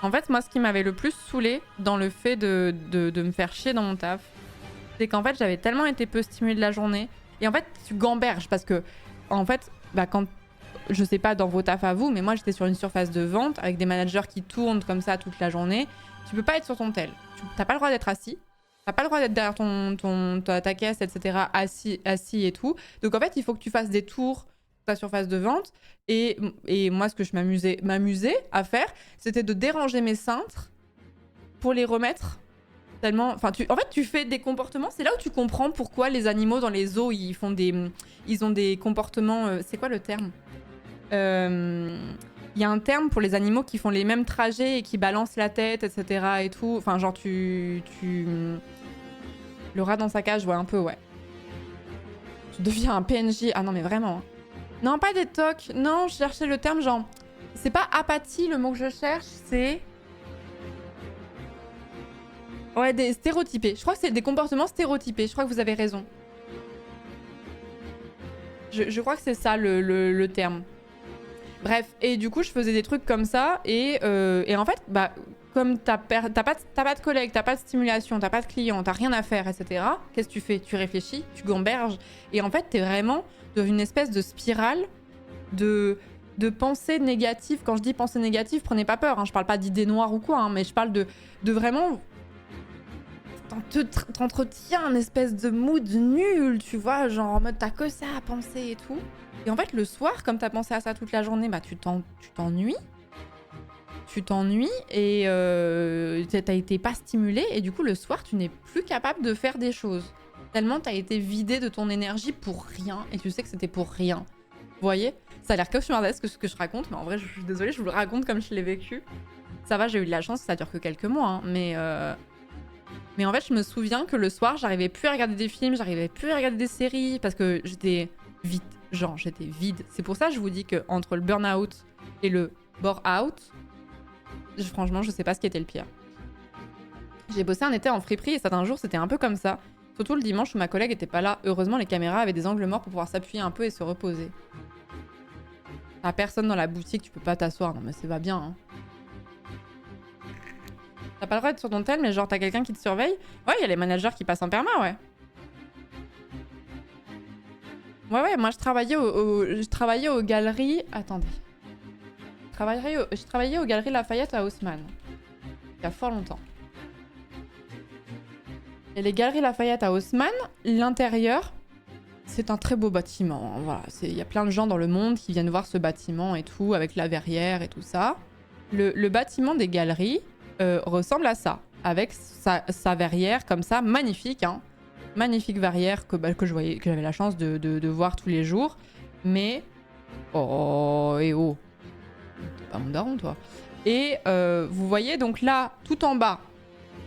[SPEAKER 1] En fait, moi, ce qui m'avait le plus saoulé dans le fait de me faire chier dans mon taf, c'est qu'en fait, j'avais tellement été peu stimulée de la journée. Et en fait, tu gamberges parce que, en fait, bah, quand... Je sais pas dans vos tafs à vous, mais moi, j'étais sur une surface de vente avec des managers qui tournent comme ça toute la journée. Tu peux pas être sur ton tel. T'as pas le droit d'être assis. T'as pas le droit d'être derrière ta caisse, etc. Assis et tout. Donc en fait, il faut que tu fasses des tours sur ta surface de vente. Et moi, ce que je m'amusais à faire, c'était de déranger mes cintres pour les remettre. Tellement... Enfin, en fait, tu fais des comportements. C'est là où tu comprends pourquoi les animaux dans les zoos, ils ont des comportements... c'est quoi le terme ? Il y a un terme pour les animaux qui font les mêmes trajets et qui balancent la tête, etc. et tout. Enfin, genre, le rat dans sa cage, ouais, un peu, ouais. Tu deviens un PNJ. Ah non, mais vraiment. Non, pas des tocs. Non, je cherchais le terme, genre... C'est pas apathie, le mot que je cherche, c'est... Ouais, des stéréotypés. Je crois que c'est des comportements stéréotypés. Je crois que vous avez raison. Je crois que c'est ça, le terme. Bref, et du coup, je faisais des trucs comme ça. Et en fait, bah, comme t'as pas de collègues, t'as pas de stimulation, t'as pas de clients, t'as rien à faire, etc. Qu'est-ce que tu fais? Tu réfléchis, tu gamberges. Et en fait, t'es vraiment dans une espèce de spirale de pensée négative. Quand je dis pensée négative, prenez pas peur. Hein, je parle pas d'idées noires ou quoi, hein, mais je parle de vraiment... T'entretiens un espèce de mood nul, tu vois, genre en mode t'as que ça à penser et tout. Et en fait, le soir, comme t'as pensé à ça toute la journée, bah tu t'ennuies. tu t'ennuies et t'as été pas stimulé et du coup le soir tu n'es plus capable de faire des choses. Tellement t'as été vidé de ton énergie pour rien et tu sais que c'était pour rien. Vous voyez? Ça a l'air cauchemardesque ce que je raconte, mais en vrai je suis désolée, je vous le raconte comme je l'ai vécu. Ça va, j'ai eu de la chance, ça dure que quelques mois, hein, mais en fait je me souviens que le soir j'arrivais plus à regarder des films, j'arrivais plus à regarder des séries parce que j'étais vide, genre j'étais vide. C'est pour ça que je vous dis que entre le burn-out et le bore-out, franchement je sais pas ce qui était le pire. J'ai bossé un été en friperie et certains jours c'était un peu comme ça. Surtout le dimanche où ma collègue était pas là. Heureusement les caméras avaient des angles morts pour pouvoir s'appuyer un peu et se reposer. T'as personne dans la boutique, tu peux pas t'asseoir. Non mais ça va bien, hein. T'as pas le droit d'être sur ton tel, mais genre t'as quelqu'un qui te surveille. Ouais, il y a les managers qui passent en perma, ouais. Ouais, moi je travaillais aux galeries... Attendez. Je travaillais aux galeries Lafayette à Haussmann. Il y a fort longtemps. Et les galeries Lafayette à Haussmann, l'intérieur, c'est un très beau bâtiment. Hein, voilà, il y a plein de gens dans le monde qui viennent voir ce bâtiment et tout, avec la verrière et tout ça. Le bâtiment des galeries ressemble à ça, avec sa verrière comme ça, magnifique, hein. Magnifique verrière que j'avais la chance de voir tous les jours. Mais... Oh, et oh. T'es pas mon daron, toi. Et vous voyez, donc là, tout en bas,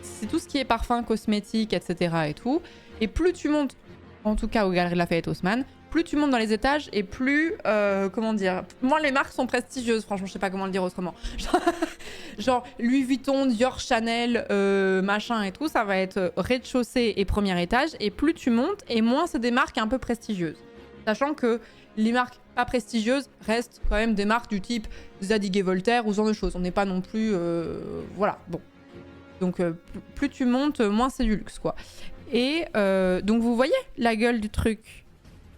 [SPEAKER 1] c'est tout ce qui est parfum, cosmétique, etc. et tout. Et plus tu montes, en tout cas aux Galeries Lafayette Haussmann, plus tu montes dans les étages et plus, comment dire, moins les marques sont prestigieuses. Franchement, je sais pas comment le dire autrement. Genre Louis Vuitton, Dior, Chanel, machin et tout, ça va être rez-de-chaussée et premier étage. Et plus tu montes, et moins c'est des marques un peu prestigieuses. Sachant que les marques pas prestigieuses restent quand même des marques du type Zadig et Voltaire ou ce genre de choses. On n'est pas non plus... voilà, bon. Donc plus tu montes, moins c'est du luxe, quoi. Et donc vous voyez la gueule du truc.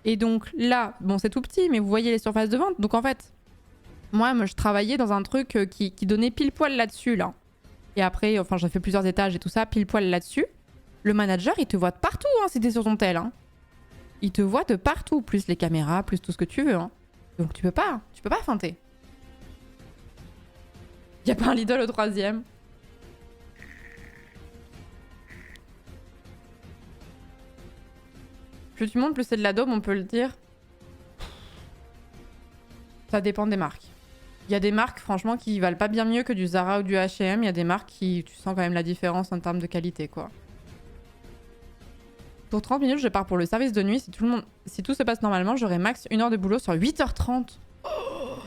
[SPEAKER 1] Et donc là, bon c'est tout petit, mais vous voyez les surfaces de vente. Donc en fait, moi je travaillais dans un truc qui donnait pile poil là-dessus, là. Et après, enfin j'ai fait plusieurs étages et tout ça, pile poil là-dessus. Le manager, il te voit de partout, hein, si t'es sur ton tel, hein. Il te voit de partout, plus les caméras, plus tout ce que tu veux, hein. Donc tu peux pas feinter. Y a pas un Lidl au 3e. Plus tu montes, plus c'est de la daube, on peut le dire. Ça dépend des marques. Il y a des marques, franchement, qui valent pas bien mieux que du Zara ou du H&M. Il y a des marques qui... Tu sens quand même la différence en termes de qualité, quoi. Pour 30 minutes, je pars pour le service de nuit. Si tout se passe normalement, j'aurai max 1 heure de boulot sur 8h30. Oh,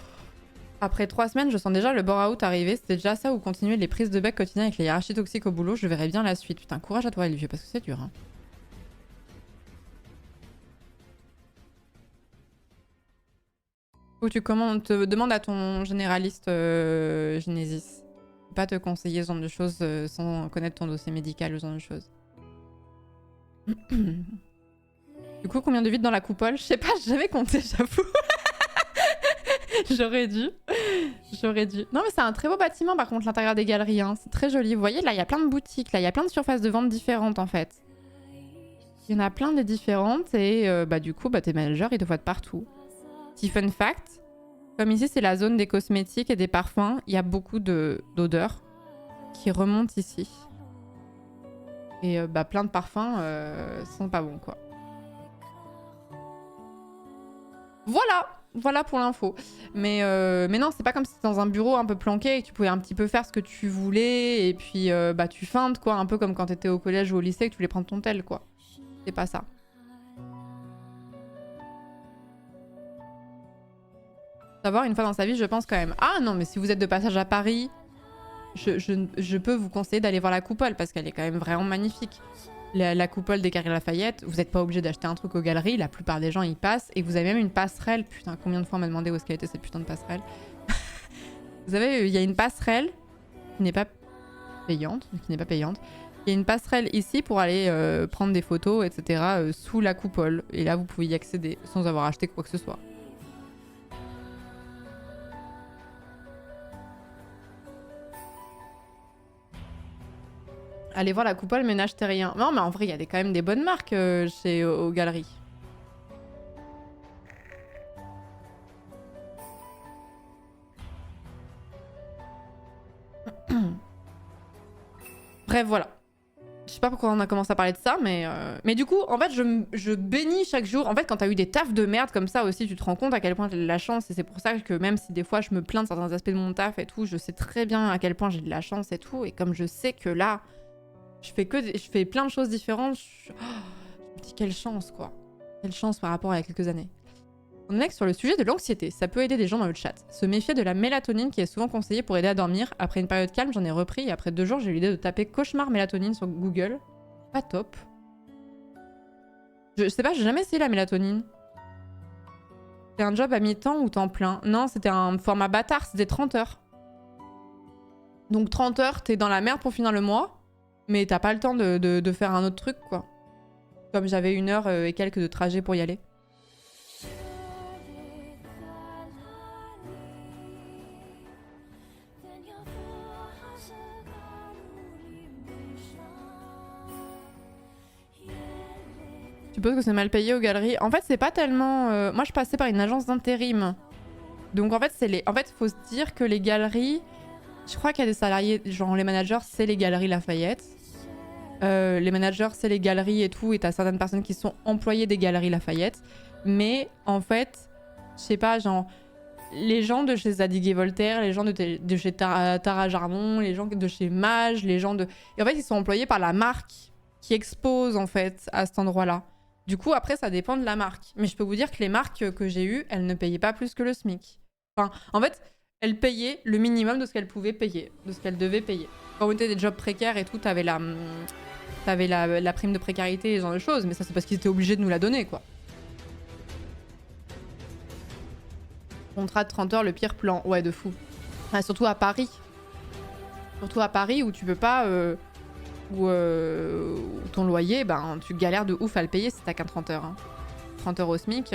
[SPEAKER 1] après 3 semaines, je sens déjà le bore-out arriver. C'était déjà ça ou continuer les prises de bec quotidiennes avec les hiérarchies toxiques au boulot. Je verrai bien la suite. Putain, courage à toi, Olivier, parce que c'est dur, hein. Ou tu te demandes à ton généraliste Genesis. Pas te conseiller ce genre de choses sans connaître ton dossier médical ou ce genre de choses. Du coup, combien de vides dans la coupole? Je sais pas, j'ai jamais compté, j'avoue. J'aurais dû. Non, mais c'est un très beau bâtiment, par contre, l'intérieur des galeries. Hein. C'est très joli. Vous voyez, là, il y a plein de boutiques. Là, il y a plein de surfaces de vente différentes, en fait. Il y en a plein de différentes. Et du coup, tes managers, ils te voient de partout. Petit fun fact. Comme ici, c'est la zone des cosmétiques et des parfums, il y a beaucoup d'odeurs qui remontent ici. Et plein de parfums sont pas bons, quoi. Voilà pour l'info. Mais non, c'est pas comme si c'était dans un bureau un peu planqué et que tu pouvais un petit peu faire ce que tu voulais et puis tu feintes, quoi. Un peu comme quand t'étais au collège ou au lycée et que tu voulais prendre ton tel, quoi. C'est pas ça. Savoir une fois dans sa vie, je pense quand même. Ah non, mais si vous êtes de passage à Paris, je peux vous conseiller d'aller voir la coupole parce qu'elle est quand même vraiment magnifique. La coupole des Galeries Lafayette, vous n'êtes pas obligé d'acheter un truc aux galeries, la plupart des gens y passent et vous avez même une passerelle. Putain, combien de fois on m'a demandé où est-ce qu'elle était cette putain de passerelle. Vous savez, il y a une passerelle qui n'est pas payante. Il y a une passerelle ici pour aller prendre des photos, etc. Sous la coupole. Et là, vous pouvez y accéder sans avoir acheté quoi que ce soit. Allez voir la coupole, mais n'achetez rien. Non, mais en vrai, il y a quand même des bonnes marques aux galeries. Bref, voilà. Je sais pas pourquoi on a commencé à parler de ça, mais du coup, en fait, je bénis chaque jour. En fait, quand t'as eu des tafs de merde comme ça aussi, tu te rends compte à quel point t'as de la chance. Et c'est pour ça que même si des fois je me plains de certains aspects de mon taf et tout, je sais très bien à quel point j'ai de la chance et tout. Et comme je sais que là, je fais plein de choses différentes, je me dis quelle chance, quoi. Quelle chance par rapport à il y a quelques années. On est sur le sujet de l'anxiété. Ça peut aider des gens dans le chat. Se méfier de la mélatonine qui est souvent conseillée pour aider à dormir. Après une période calme, j'en ai repris et après 2 jours, j'ai eu l'idée de taper cauchemar mélatonine sur Google. Pas top. Je sais pas, j'ai jamais essayé la mélatonine. C'était un job à mi-temps ou temps plein? Non, c'était un format bâtard, c'était 30 heures. Donc 30 heures, t'es dans la merde pour finir le mois, mais t'as pas le temps de faire un autre truc, quoi. Comme j'avais 1 heure et quelques de trajet pour y aller. Tu penses que c'est mal payé aux galeries? En fait, c'est pas tellement... Moi, je passais par une agence d'intérim. Donc, en fait, faut se dire que les galeries... Je crois qu'il y a des salariés... Genre, les managers, c'est les galeries Lafayette. Les managers, c'est les galeries et tout. Et t'as certaines personnes qui sont employées des galeries Lafayette. Mais, en fait, je sais pas, genre... Les gens de chez Zadig et Voltaire, les gens de chez Tara Jarmon, les gens de chez Mage, les gens de... Et en fait, ils sont employés par la marque qui expose, en fait, à cet endroit-là. Du coup, après, ça dépend de la marque. Mais je peux vous dire que les marques que j'ai eues, elles ne payaient pas plus que le SMIC. Enfin, en fait, elles payaient le minimum de ce qu'elles pouvaient payer, de ce qu'elles devaient payer. Quand on était des jobs précaires et tout, t'avais la prime de précarité et ce genre de choses. Mais ça, c'est parce qu'ils étaient obligés de nous la donner, quoi. Contrat de 30 heures, le pire plan. Ouais, de fou. Ah, surtout à Paris. Surtout à Paris où tu peux pas... Où ton loyer, ben, tu galères de ouf à le payer si t'as qu'un 30 heures. Hein. 30 heures au SMIC.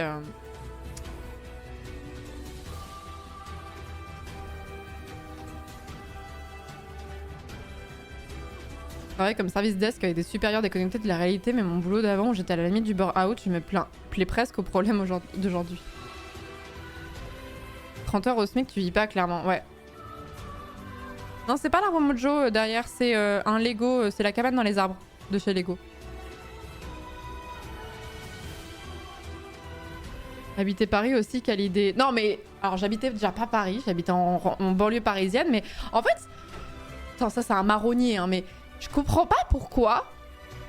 [SPEAKER 1] Pareil, comme service desk avec des supérieurs déconnectés de la réalité, mais mon boulot d'avant où j'étais à la limite du burn-out, je me plais presque au problème d'aujourd'hui. 30 heures au SMIC, tu vis pas clairement, ouais. Non, c'est pas l'arbre Mojo derrière, c'est un Lego, c'est la cabane dans les arbres de chez Lego. Habiter Paris aussi, quelle idée. Non, mais alors j'habitais déjà pas Paris, j'habitais en banlieue parisienne, mais en fait, attends, ça c'est un marronnier, hein, mais je comprends pas pourquoi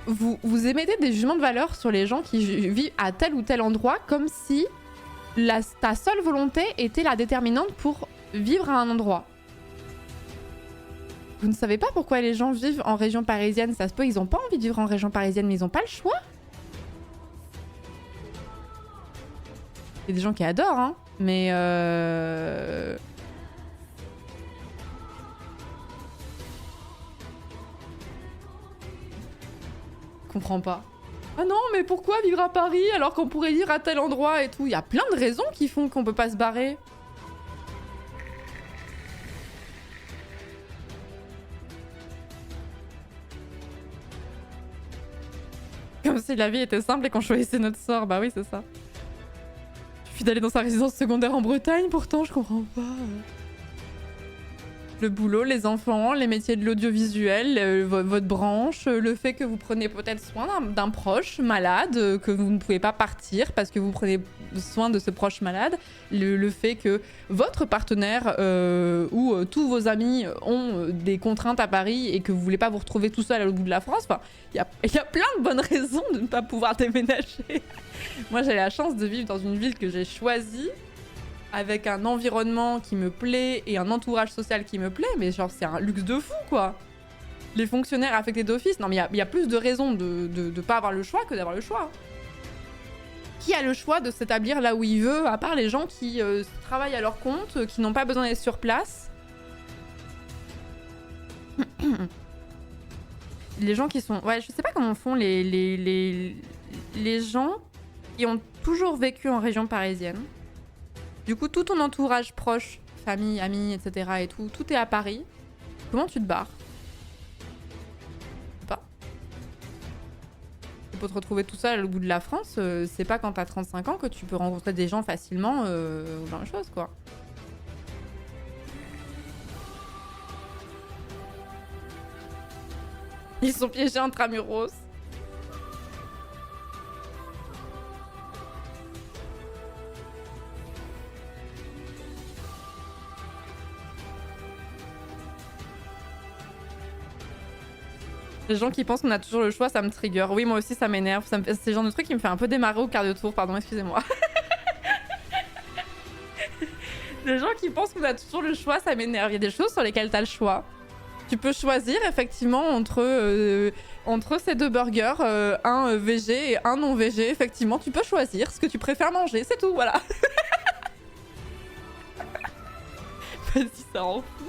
[SPEAKER 1] vous émettez des jugements de valeur sur les gens qui vivent à tel ou tel endroit comme si ta seule volonté était la déterminante pour vivre à un endroit. Vous ne savez pas pourquoi les gens vivent en région parisienne. Ça se peut, ils ont pas envie de vivre en région parisienne, mais ils ont pas le choix. Il y a des gens qui adorent, hein. Mais je comprends pas. Ah non, mais pourquoi vivre à Paris alors qu'on pourrait vivre à tel endroit et tout? Il y a plein de raisons qui font qu'on peut pas se barrer. Comme si la vie était simple et qu'on choisissait notre sort. Bah oui, c'est ça. Il suffit d'aller dans sa résidence secondaire en Bretagne, pourtant, je comprends pas. Le boulot, les enfants, les métiers de l'audiovisuel, votre branche, le fait que vous prenez peut-être soin d'un proche malade, que vous ne pouvez pas partir parce que vous prenez soin de ce proche malade, le fait que votre partenaire ou tous vos amis ont des contraintes à Paris et que vous voulez pas vous retrouver tout seul à l'autre bout de la France, enfin, il y a plein de bonnes raisons de ne pas pouvoir déménager. Moi, j'ai la chance de vivre dans une ville que j'ai choisie, avec un environnement qui me plaît et un entourage social qui me plaît, mais genre c'est un luxe de fou, quoi. Les fonctionnaires affectés d'office, non mais il y a plus de raisons de pas avoir le choix que d'avoir le choix. Qui a le choix de s'établir là où il veut, à part les gens qui travaillent à leur compte, qui n'ont pas besoin d'être sur place? Les gens qui sont... Ouais, je sais pas comment font les gens qui ont toujours vécu en région parisienne. Du coup, tout ton entourage proche, famille, amis, etc. et tout est à Paris. Comment tu te barres? Je sais pas. Et pour te retrouver tout seul au bout de la France, c'est pas quand t'as 35 ans que tu peux rencontrer des gens facilement ou genre de choses, quoi. Ils sont piégés intramuros. Les gens qui pensent qu'on a toujours le choix, ça me trigger. Oui, moi aussi, ça m'énerve. C'est le genre de truc qui me fait un peu démarrer au quart de tour. Pardon, excusez-moi. Les gens qui pensent qu'on a toujours le choix, ça m'énerve. Il y a des choses sur lesquelles t'as le choix. Tu peux choisir effectivement entre ces deux burgers, un VG et un non VG. Effectivement, tu peux choisir ce que tu préfères manger. C'est tout, voilà. Vas-y, ça rend fou.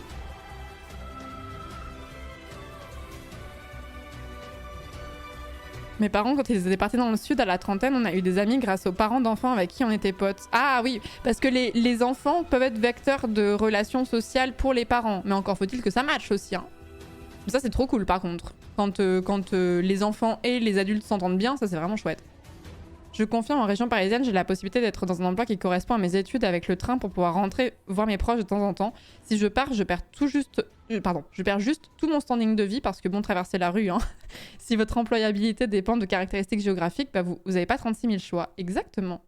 [SPEAKER 1] Mes parents, quand ils étaient partis dans le sud à la trentaine, on a eu des amis grâce aux parents d'enfants avec qui on était potes. Ah oui, parce que les enfants peuvent être vecteurs de relations sociales pour les parents. Mais encore faut-il que ça matche aussi. Hein. Ça, c'est trop cool par contre. Quand les enfants et les adultes s'entendent bien, ça c'est vraiment chouette. Je confirme, en région parisienne, j'ai la possibilité d'être dans un emploi qui correspond à mes études avec le train pour pouvoir rentrer voir mes proches de temps en temps. Si je pars, je perds je perds juste tout mon standing de vie parce que bon, traverser la rue, hein. Si votre employabilité dépend de caractéristiques géographiques, bah vous avez pas 36 000 choix. Exactement.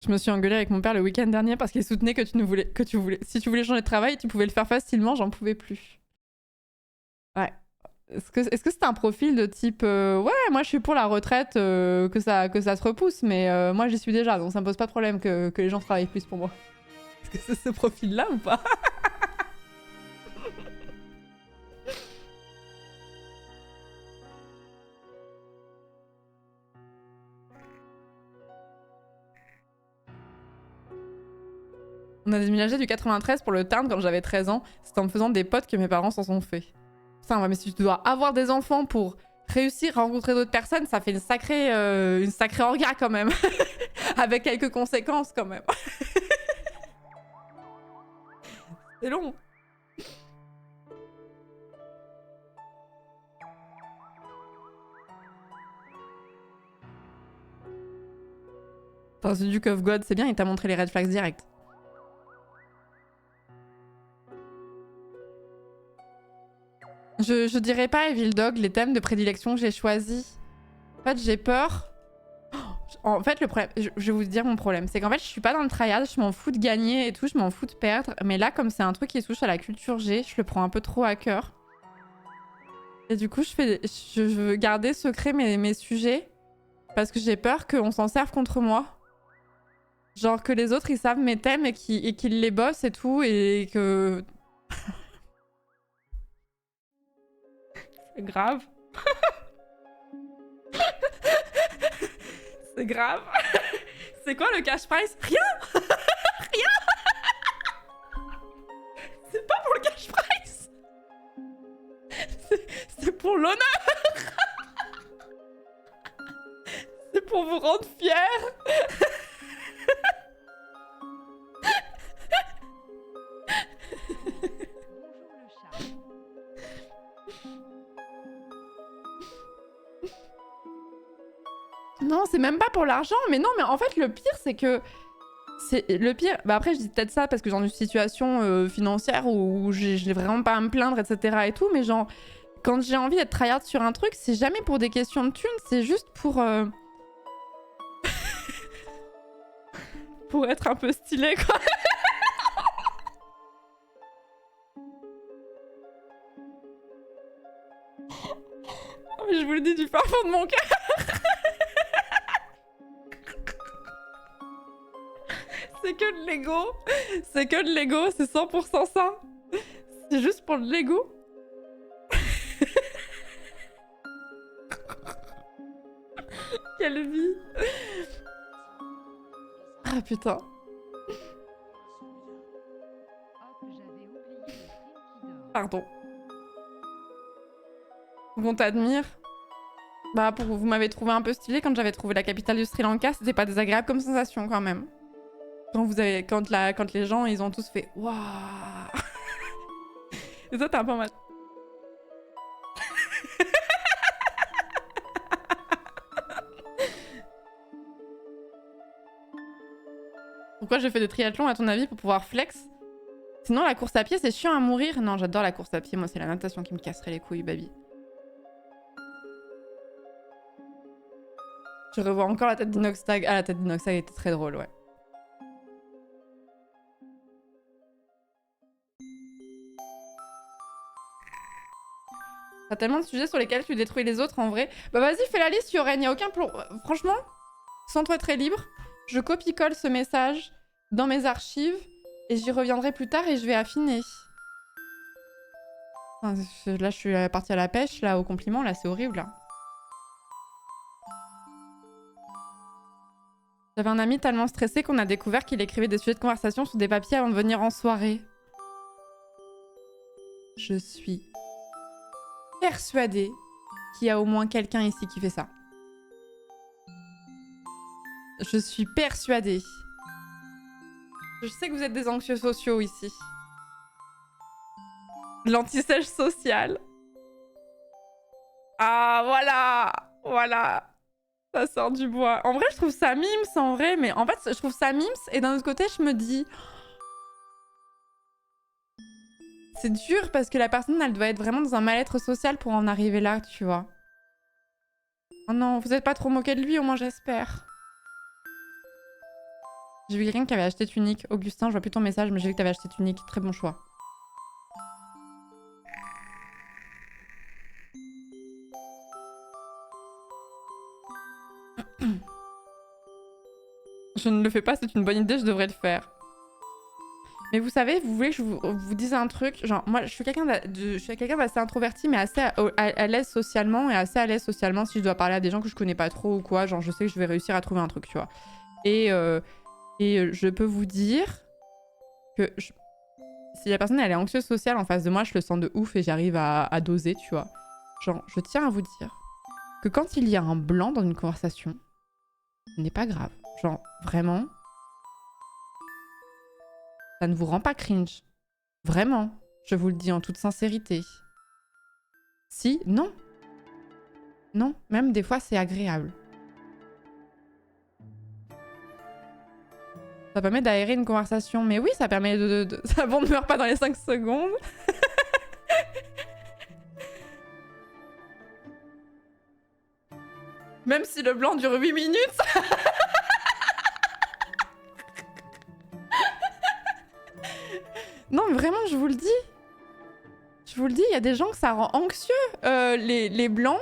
[SPEAKER 1] Je me suis engueulée avec mon père le week-end dernier parce qu'il soutenait que si tu voulais changer de travail, tu pouvais le faire facilement, j'en pouvais plus. Ouais. Est-ce que c'est un profil de type ouais, moi je suis pour la retraite, que ça se repousse, mais moi j'y suis déjà, donc ça me pose pas de problème que les gens travaillent plus pour moi. Est-ce que c'est ce profil-là ou pas? On a déménagé du 93 pour le Tarn quand j'avais 13 ans. C'est en me faisant des potes que mes parents s'en sont fait. Putain, ouais, mais si tu dois avoir des enfants pour réussir à rencontrer d'autres personnes, ça fait une sacrée orga quand même. Avec quelques conséquences quand même. C'est long. Enfin, The Duke of God, c'est bien, il t'a montré les red flags direct. Je dirais pas Evil Dog, les thèmes de prédilection que j'ai choisis. En fait, j'ai peur. En fait, le problème, je vais vous dire mon problème, c'est qu'en fait, je suis pas dans le tryhard, je m'en fous de gagner et tout, je m'en fous de perdre. Mais là, comme c'est un truc qui touche à la culture G, je le prends un peu trop à cœur. Et du coup, je veux garder secret mes sujets parce que j'ai peur qu'on s'en serve contre moi. Genre que les autres, ils savent mes thèmes et qu'ils les bossent et tout, et que... C'est grave. C'est grave. C'est quoi le cash price? Rien. Rien. C'est pas pour le cash price. C'est pour l'honneur. C'est pour vous rendre fiers. Non, c'est même pas pour l'argent, mais non, mais en fait, le pire, c'est que... Le pire... Bah après, je dis peut-être ça parce que j'ai une situation financière où j'ai vraiment pas à me plaindre, etc. et tout, mais genre, quand j'ai envie d'être tryhard sur un truc, c'est jamais pour des questions de thunes, c'est juste pour... pour être un peu stylé, quoi. Mais je vous le dis du fin fond de mon cœur. C'est que de l'ego. C'est que de l'ego, c'est 100% ça. C'est juste pour de l'ego. Quelle vie. Ah putain. Pardon. On t'admire. Bah, vous m'avez trouvé un peu stylé quand j'avais trouvé la capitale du Sri Lanka, c'était pas désagréable comme sensation quand même. Quand les gens, ils ont tous fait waouh. Et ça, t'es un peu en mode... Pourquoi je fais des triathlons à ton avis pour pouvoir flex? Sinon la course à pied c'est chiant à mourir. Non j'adore la course à pied, moi c'est la natation qui me casserait les couilles baby. Je revois encore la tête d'Inoxtag. Ah la tête d'Inoxtag était très drôle ouais. T'as tellement de sujets sur lesquels tu détruis les autres en vrai. Bah vas-y fais la liste Yoren, y a aucun plan. Franchement, sens-toi très libre. Je copie-colle ce message dans mes archives et j'y reviendrai plus tard et je vais affiner. Enfin, là je suis partie à la pêche, là au compliment, là c'est horrible là. J'avais un ami tellement stressé qu'on a découvert qu'il écrivait des sujets de conversation sur des papiers avant de venir en soirée. Je suis persuadée qu'il y a au moins quelqu'un ici qui fait ça. Je suis persuadée. Je sais que vous êtes des anxieux sociaux ici. L'anti-sèche social. Ah voilà. Voilà. Ça sort du bois. En vrai, je trouve ça mimes en vrai, mais en fait, je trouve ça mimes et d'un autre côté, je me dis... C'est dur parce que la personne, elle doit être vraiment dans un mal-être social pour en arriver là, tu vois. Oh non, vous êtes pas trop moqué de lui, au moins j'espère. J'ai vu quelqu'un qui avait acheté Tunique. Augustin, je vois plus ton message, mais j'ai vu que t'avais acheté Tunique. Très bon choix. Je ne le fais pas, c'est une bonne idée, je devrais le faire. Mais vous savez, vous voulez que je vous dise un truc? Genre, moi, je suis quelqu'un d'assez introverti, mais assez à l'aise socialement, et assez à l'aise socialement si je dois parler à des gens que je connais pas trop ou quoi. Genre, je sais que je vais réussir à trouver un truc, tu vois. Et je peux vous dire que si la personne, elle est anxieuse sociale en face de moi, je le sens de ouf et j'arrive à doser, tu vois. Genre, je tiens à vous dire que quand il y a un blanc dans une conversation, ce n'est pas grave. Genre, vraiment... Ça ne vous rend pas cringe. Vraiment. Je vous le dis en toute sincérité. Si, non. Non, même des fois c'est agréable. Ça permet d'aérer une conversation. Mais oui, ça permet de... Ça bon ne meurt pas dans les 5 secondes. Même si le blanc dure 8 minutes. Non, mais vraiment, je vous le dis. Je vous le dis, il y a des gens que ça rend anxieux, les blancs.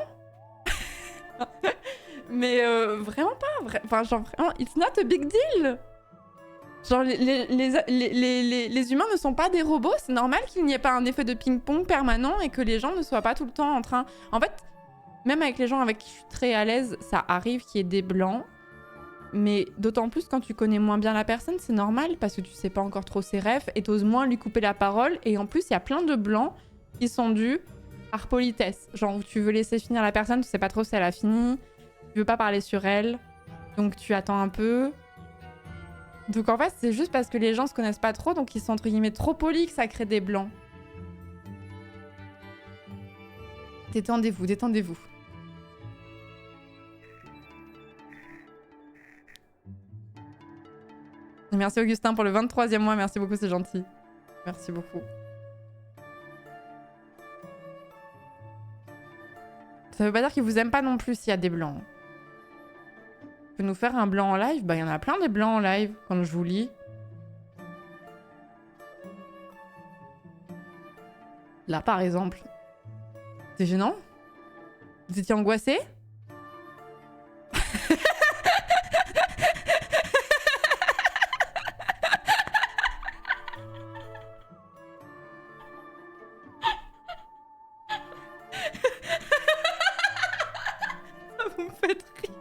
[SPEAKER 1] Mais vraiment pas. Enfin, genre vraiment, it's not a big deal. Genre, les humains ne sont pas des robots. C'est normal qu'il n'y ait pas un effet de ping-pong permanent et que les gens ne soient pas tout le temps en train... En fait, même avec les gens avec qui je suis très à l'aise, ça arrive qu'il y ait des blancs. Mais d'autant plus quand tu connais moins bien la personne, c'est normal parce que tu sais pas encore trop ses rêves et t'oses moins lui couper la parole. Et en plus, il y a plein de blancs qui sont dus par politesse. Genre, tu veux laisser finir la personne, tu sais pas trop si elle a fini, tu veux pas parler sur elle, donc tu attends un peu. Donc en fait, c'est juste parce que les gens se connaissent pas trop, donc ils sont entre guillemets trop polis que ça crée des blancs. Détendez-vous, détendez-vous. Merci Augustin pour le 23e mois, merci beaucoup, c'est gentil. Merci beaucoup. Ça veut pas dire qu'ils vous aiment pas non plus s'il y a des blancs. Tu peux nous faire un blanc en live? Bah il y en a plein des blancs en live quand je vous lis. Là par exemple. C'est gênant? Vous étiez angoissé? Vous me faites rire.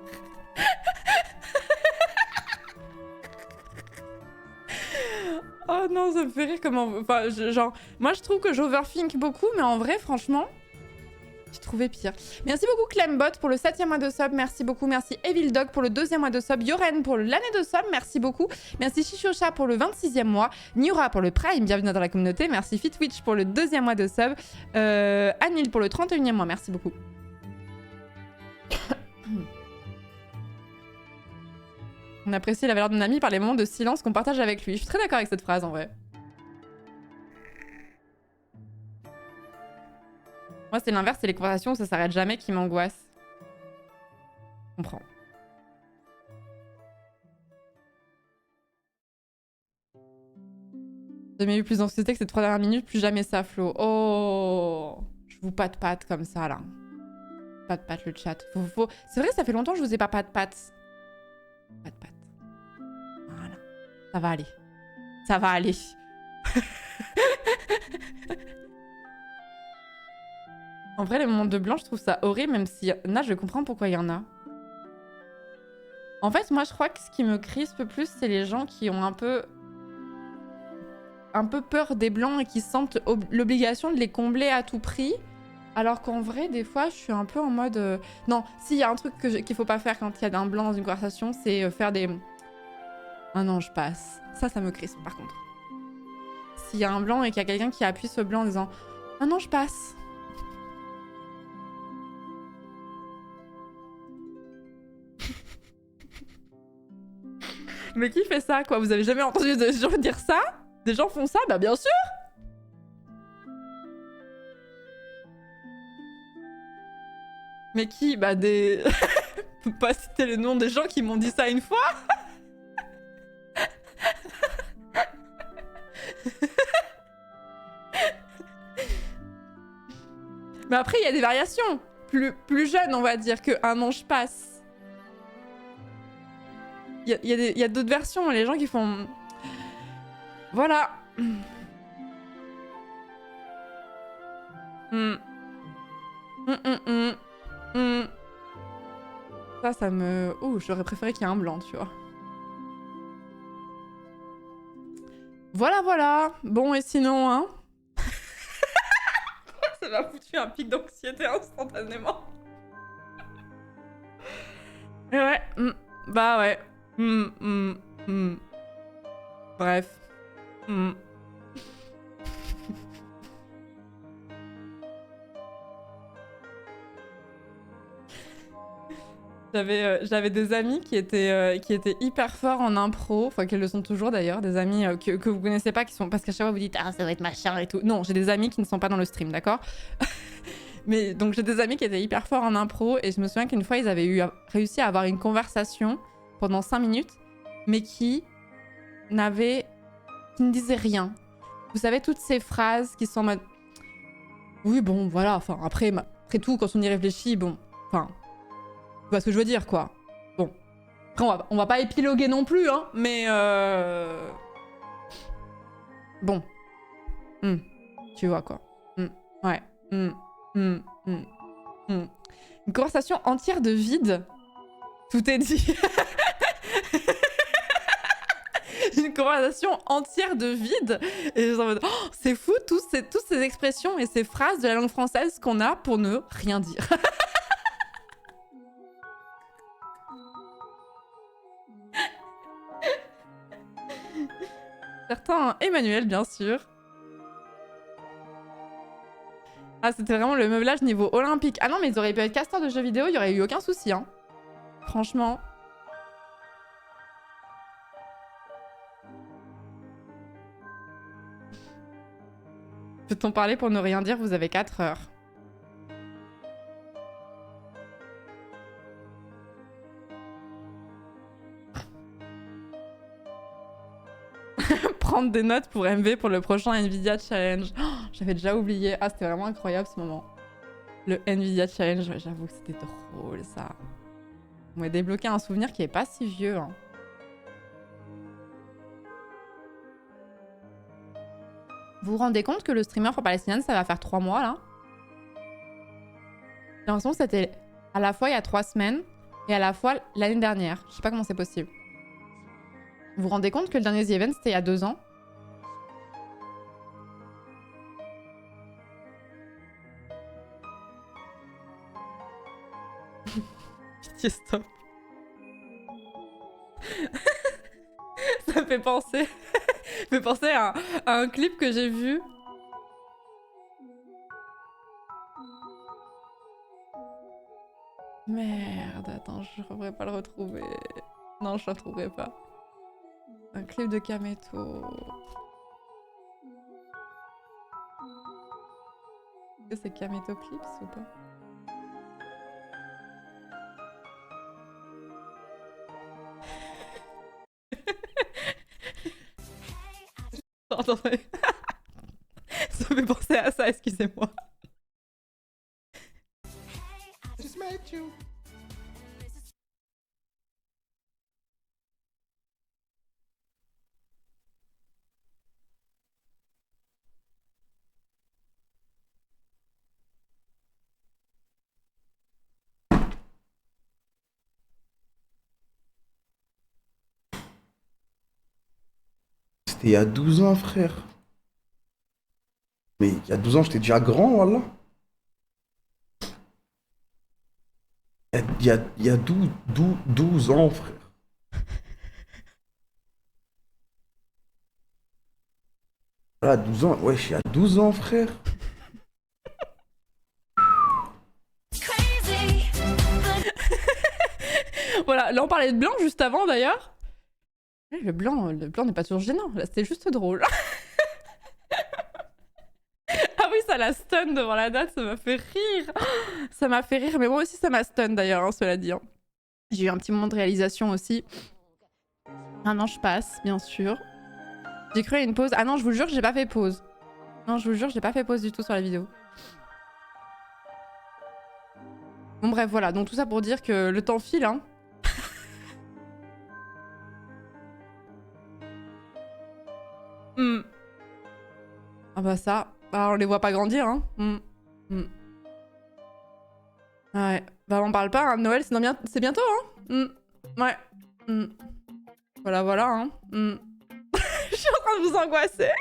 [SPEAKER 1] Oh non, ça me fait rire comment... Enfin, genre... Moi, je trouve que j'overthink beaucoup, mais en vrai, franchement... J'ai trouvé pire. Merci beaucoup Clembot pour le 7e mois de sub. Merci beaucoup. Merci Evil Dog pour le 2e mois de sub. Yoren pour l'année de sub. Merci beaucoup. Merci Chichocha pour le 26e mois. Niura pour le Prime. Bienvenue dans la communauté. Merci Fitwitch pour le 2e mois de sub. Anil pour le 31e mois. Merci beaucoup. On apprécie la valeur d'un ami par les moments de silence qu'on partage avec lui. Je suis très d'accord avec cette phrase en vrai. Moi, c'est l'inverse, c'est les conversations où ça s'arrête jamais qui m'angoissent. Je comprends. J'ai jamais eu plus d'anxiété que ces 3 dernières minutes, plus jamais ça, Flo. Oh, je vous patte comme ça, là. Patte le chat. C'est vrai, ça fait longtemps que je vous ai pas patte. Patte. Voilà. Ça va aller. Ça va aller. En vrai, les moments de blanc, je trouve ça horrible, même s'il y en a, je comprends pourquoi il y en a. En fait, moi, je crois que ce qui me crispe plus, c'est les gens qui ont un peu peur des blancs et qui sentent l'obligation de les combler à tout prix. Alors qu'en vrai, des fois, je suis un peu en mode... Non, s'il y a un truc qu'il faut pas faire quand il y a un blanc dans une conversation, c'est faire des... Ah non, je passe. Ça me crispe, par contre. S'il y a un blanc et qu'il y a quelqu'un qui appuie ce blanc en disant « Ah non, je passe ». Mais qui fait ça, quoi? Vous avez jamais entendu des gens dire ça? Des gens font ça? Bah bien sûr! Mais qui? Bah des... Je peux pas citer le nom des gens qui m'ont dit ça une fois. Mais après, il y a des variations. Plus jeunes, on va dire, que un an je passe. Il y a d'autres versions, les gens qui font... Voilà. Ça me... Ouh, j'aurais préféré qu'il y ait un blanc, tu vois. Voilà. Bon, et sinon, hein. Ça m'a foutu un pic d'anxiété instantanément. Et ouais. Bah ouais. Bref. J'avais des amis qui étaient hyper forts en impro, enfin qui le sont toujours d'ailleurs, des amis que vous connaissez pas, qui sont... Parce qu'à chaque fois vous dites « Ah, ça va être machin et tout ». Non, j'ai des amis qui ne sont pas dans le stream, d'accord? Mais donc j'ai des amis qui étaient hyper forts en impro, et je me souviens qu'une fois ils avaient réussi à avoir une conversation pendant 5 minutes, mais qui ne disaient rien. Vous savez, toutes ces phrases qui sont en mode « Oui, bon, voilà, enfin après tout, quand on y réfléchit, bon, enfin... » Tu vois ce que je veux dire, quoi. Bon. Après, on va pas épiloguer non plus, hein, mais... Bon. Tu vois, quoi. Ouais. Une conversation entière de vide. Tout est dit. Une conversation entière de vide. Et je suis en mode, oh, c'est fou, toutes ces expressions et ces phrases de la langue française qu'on a pour ne rien dire. Certains, Emmanuel, bien sûr. Ah, c'était vraiment le meublage niveau olympique. Ah non, mais ils auraient pu être casteurs de jeux vidéo, il y aurait eu aucun souci, hein. Franchement. Peut-on parler pour ne rien dire? Vous avez 4 heures. Prendre des notes pour MV pour le prochain Nvidia Challenge. Oh, j'avais déjà oublié. Ah, c'était vraiment incroyable ce moment. Le Nvidia Challenge, j'avoue que c'était drôle ça. On m'a débloqué un souvenir qui est pas si vieux. Hein. Vous vous rendez compte que le streamer pro-palestinien, ça va faire 3 mois là? J'ai l'impression que c'était à la fois il y a 3 semaines et à la fois l'année dernière. Je sais pas comment c'est possible. Vous vous rendez compte que le dernier The Event c'était il y a 2 ans? Pitié, stop. Ça me fait penser... Ça me fait penser à un clip que j'ai vu. Merde, attends, je ne pourrais pas le retrouver. Non, je ne retrouverai pas. Un clip de Kameto. Est-ce que c'est Kameto Clips ou pas? Attendez. Ça me fait penser à ça, excusez-moi.
[SPEAKER 2] Just met you. C'était il y a 12 ans, frère. Mais il y a 12 ans, j'étais déjà grand, voilà. Il y a 12 ans, frère. Voilà, 12 ans. Ouais, il y a 12 ans, frère.
[SPEAKER 1] Voilà, là on parlait de blanc juste avant d'ailleurs. Le blanc n'est pas toujours gênant, là c'était juste drôle. Ah oui, ça la stun devant la date, ça m'a fait rire. Ça m'a fait rire, mais moi aussi ça m'a stun d'ailleurs, hein, cela dit. Hein. J'ai eu un petit moment de réalisation aussi. Un an je passe, bien sûr. J'ai cru à une pause. Ah non, je vous jure, j'ai pas fait pause. Non, je vous jure, j'ai pas fait pause du tout sur la vidéo. Bon bref, voilà, donc tout ça pour dire que le temps file, hein. Ah bah ça, bah on les voit pas grandir, hein. Ouais, bah on parle pas, hein. Noël c'est bientôt, hein. Ouais. Voilà, voilà, hein. Je suis en train de vous angoisser.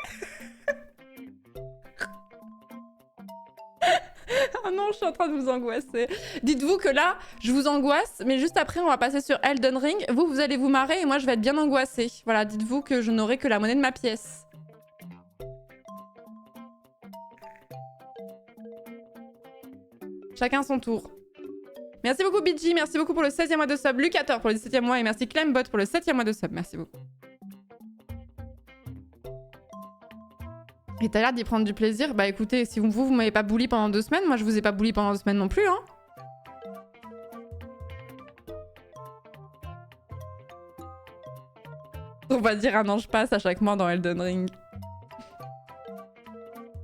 [SPEAKER 1] Oh non, je suis en train de vous angoisser. Dites-vous que là, je vous angoisse, mais juste après, on va passer sur Elden Ring. Vous allez vous marrer et moi, je vais être bien angoissée. Voilà, dites-vous que je n'aurai que la monnaie de ma pièce. Chacun son tour. Merci beaucoup, BG. Merci beaucoup pour le 16e mois de sub. Lucator pour le 17e mois. Et merci Climbot pour le 7e mois de sub. Merci beaucoup. Et t'as l'air d'y prendre du plaisir. Bah écoutez, si vous m'avez pas bully pendant 2 semaines, moi je vous ai pas bully pendant 2 semaines non plus, hein. On va dire un ange passe à chaque mois dans Elden Ring.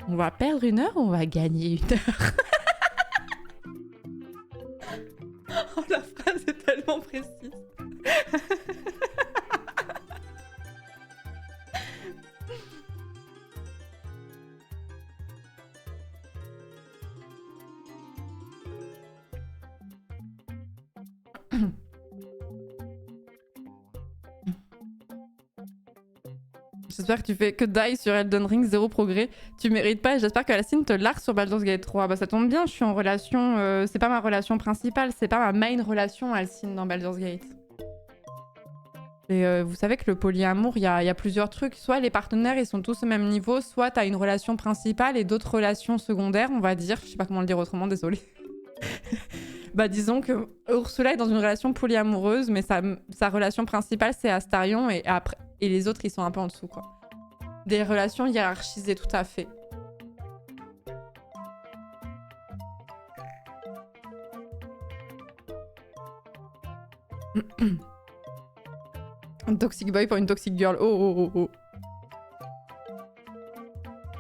[SPEAKER 1] On va perdre 1 heure ou on va gagner 1 heure? Oh, la phrase est tellement précise. J'espère que tu fais que die sur Elden Ring, 0 progrès. Tu mérites pas et j'espère que Alcine te largue sur Baldur's Gate 3. Bah ça tombe bien, je suis en relation... c'est pas ma relation principale, c'est pas ma main relation Alcine dans Baldur's Gate. Et vous savez que le polyamour, il y a plusieurs trucs. Soit les partenaires, ils sont tous au même niveau, soit t'as une relation principale et d'autres relations secondaires, on va dire. Je sais pas comment le dire autrement, désolé. Bah disons que Ursula est dans une relation polyamoureuse, mais sa relation principale, c'est Astarion et après... Et les autres, ils sont un peu en dessous, quoi. Des relations hiérarchisées, tout à fait. Un toxic boy pour une toxic girl. Oh.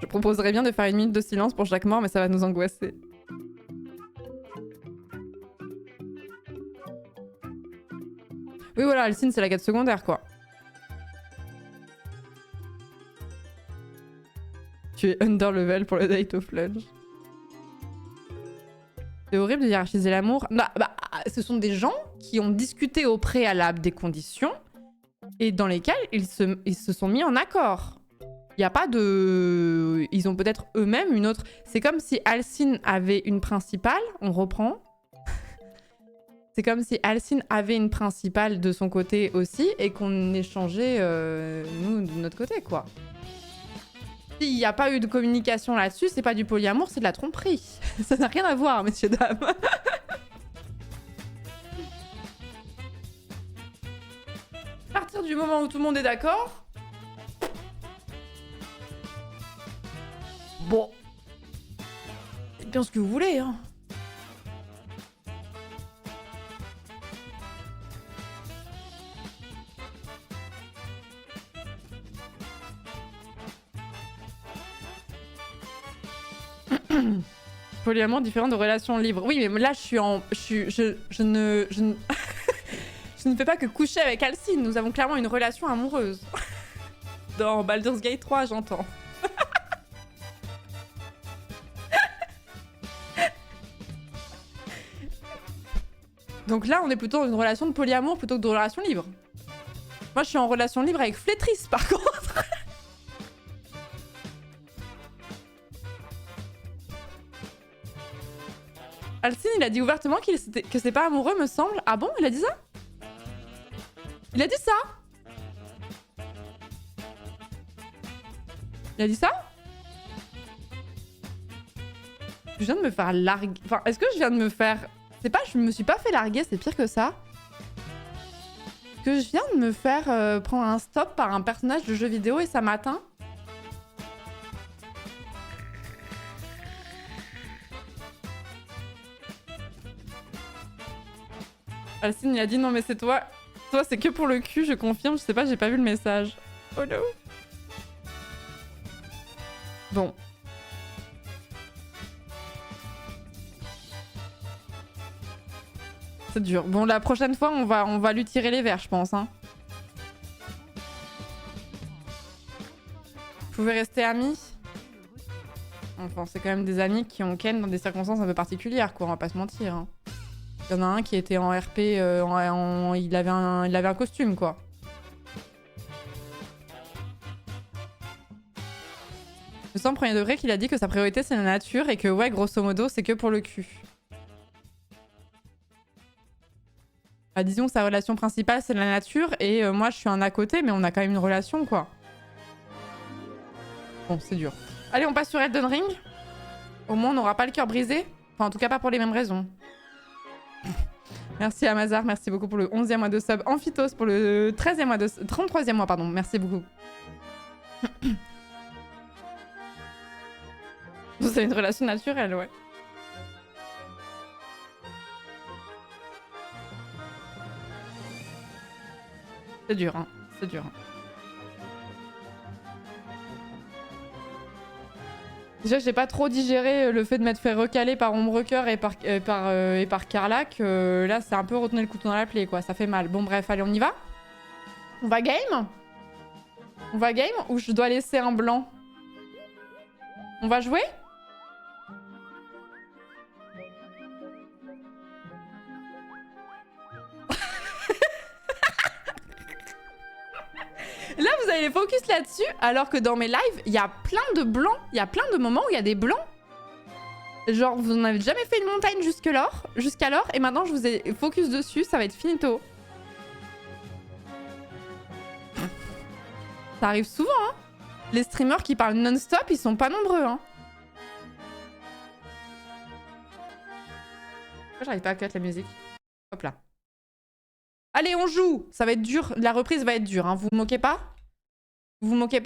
[SPEAKER 1] Je proposerais bien de faire 1 minute de silence pour chaque mort, mais ça va nous angoisser. Oui, voilà, Alcine, c'est la quête secondaire, quoi. Tu es under level pour le date of lunch. C'est horrible de hiérarchiser l'amour. Bah, ce sont des gens qui ont discuté au préalable des conditions et dans lesquelles ils se sont mis en accord. Il n'y a pas de... Ils ont peut-être eux-mêmes une autre... C'est comme si Alcine avait une principale, on reprend. C'est comme si Alcine avait une principale de son côté aussi et qu'on échangeait, nous, de notre côté, quoi. S'il n'y a pas eu de communication là-dessus, c'est pas du polyamour, c'est de la tromperie. Ça n'a rien à voir, messieurs, dames. du moment où tout le monde est d'accord... Bon. C'est bien ce que vous voulez, hein. Polyamour différent de relations libres. Oui, mais là, je ne... je ne fais pas que coucher avec Alcine. Nous avons clairement une relation amoureuse. Dans Baldur's Gate 3, j'entends. Donc là, on est plutôt dans une relation de polyamour plutôt que de relation libre. Moi, je suis en relation libre avec Flétrice, par contre. Alcine, il a dit ouvertement que c'est pas amoureux, me semble. Ah bon, il a dit ça? Il a dit ça? Il a dit ça? Je viens de me faire larguer... Enfin, est-ce que je viens de me faire... C'est pas, je me suis pas fait larguer, c'est pire que ça. Est-ce que je viens de me faire prendre un stop par un personnage de jeu vidéo et ça m'atteint? Alcine, il a dit non mais c'est toi. Toi, c'est que pour le cul, je confirme. Je sais pas, j'ai pas vu le message. Oh no. Bon. C'est dur. Bon, la prochaine fois, on va lui tirer les verres, je pense. Hein. Vous pouvez rester amis. Enfin, c'est quand même des amis qui ont ken dans des circonstances un peu particulières, quoi. On va pas se mentir. Hein. Il y en a un qui était en RP, il avait un costume, quoi. Je sens premier degré qu'il a dit que sa priorité c'est la nature et que ouais, grosso modo, c'est que pour le cul. Bah, disons que sa relation principale c'est la nature et moi je suis un à côté, mais on a quand même une relation, quoi. Bon, c'est dur. Allez, on passe sur Elden Ring. Au moins, on n'aura pas le cœur brisé. Enfin, en tout cas, pas pour les mêmes raisons. Merci à Mazar, merci beaucoup pour le 11e mois de sub. Amphitos pour le 13e mois de... 33e mois, pardon. Merci beaucoup. C'est une relation naturelle, ouais. C'est dur, hein. C'est dur. Déjà, j'ai pas trop digéré le fait de m'être fait recaler par Ombrecoeur et par Carlac. Là, c'est un peu retenir le couteau dans la plaie, quoi. Ça fait mal. Bon, bref, allez, on y va. On va game? On va game ou je dois laisser un blanc? On va jouer? Là, vous avez les focus là-dessus, alors que dans mes lives, il y a plein de blancs. Il y a plein de moments où il y a des blancs. Genre, vous n'avez jamais fait une montagne jusqu'alors, et maintenant, je vous ai focus dessus, ça va être finito. Ça arrive souvent, hein. Les streamers qui parlent non-stop, ils sont pas nombreux, hein. Pourquoi j'arrive pas à cut la musique? Hop là. Allez, on joue. Ça va être dur. La reprise va être dure, hein. Vous vous moquez pas? Vous vous moquez pas?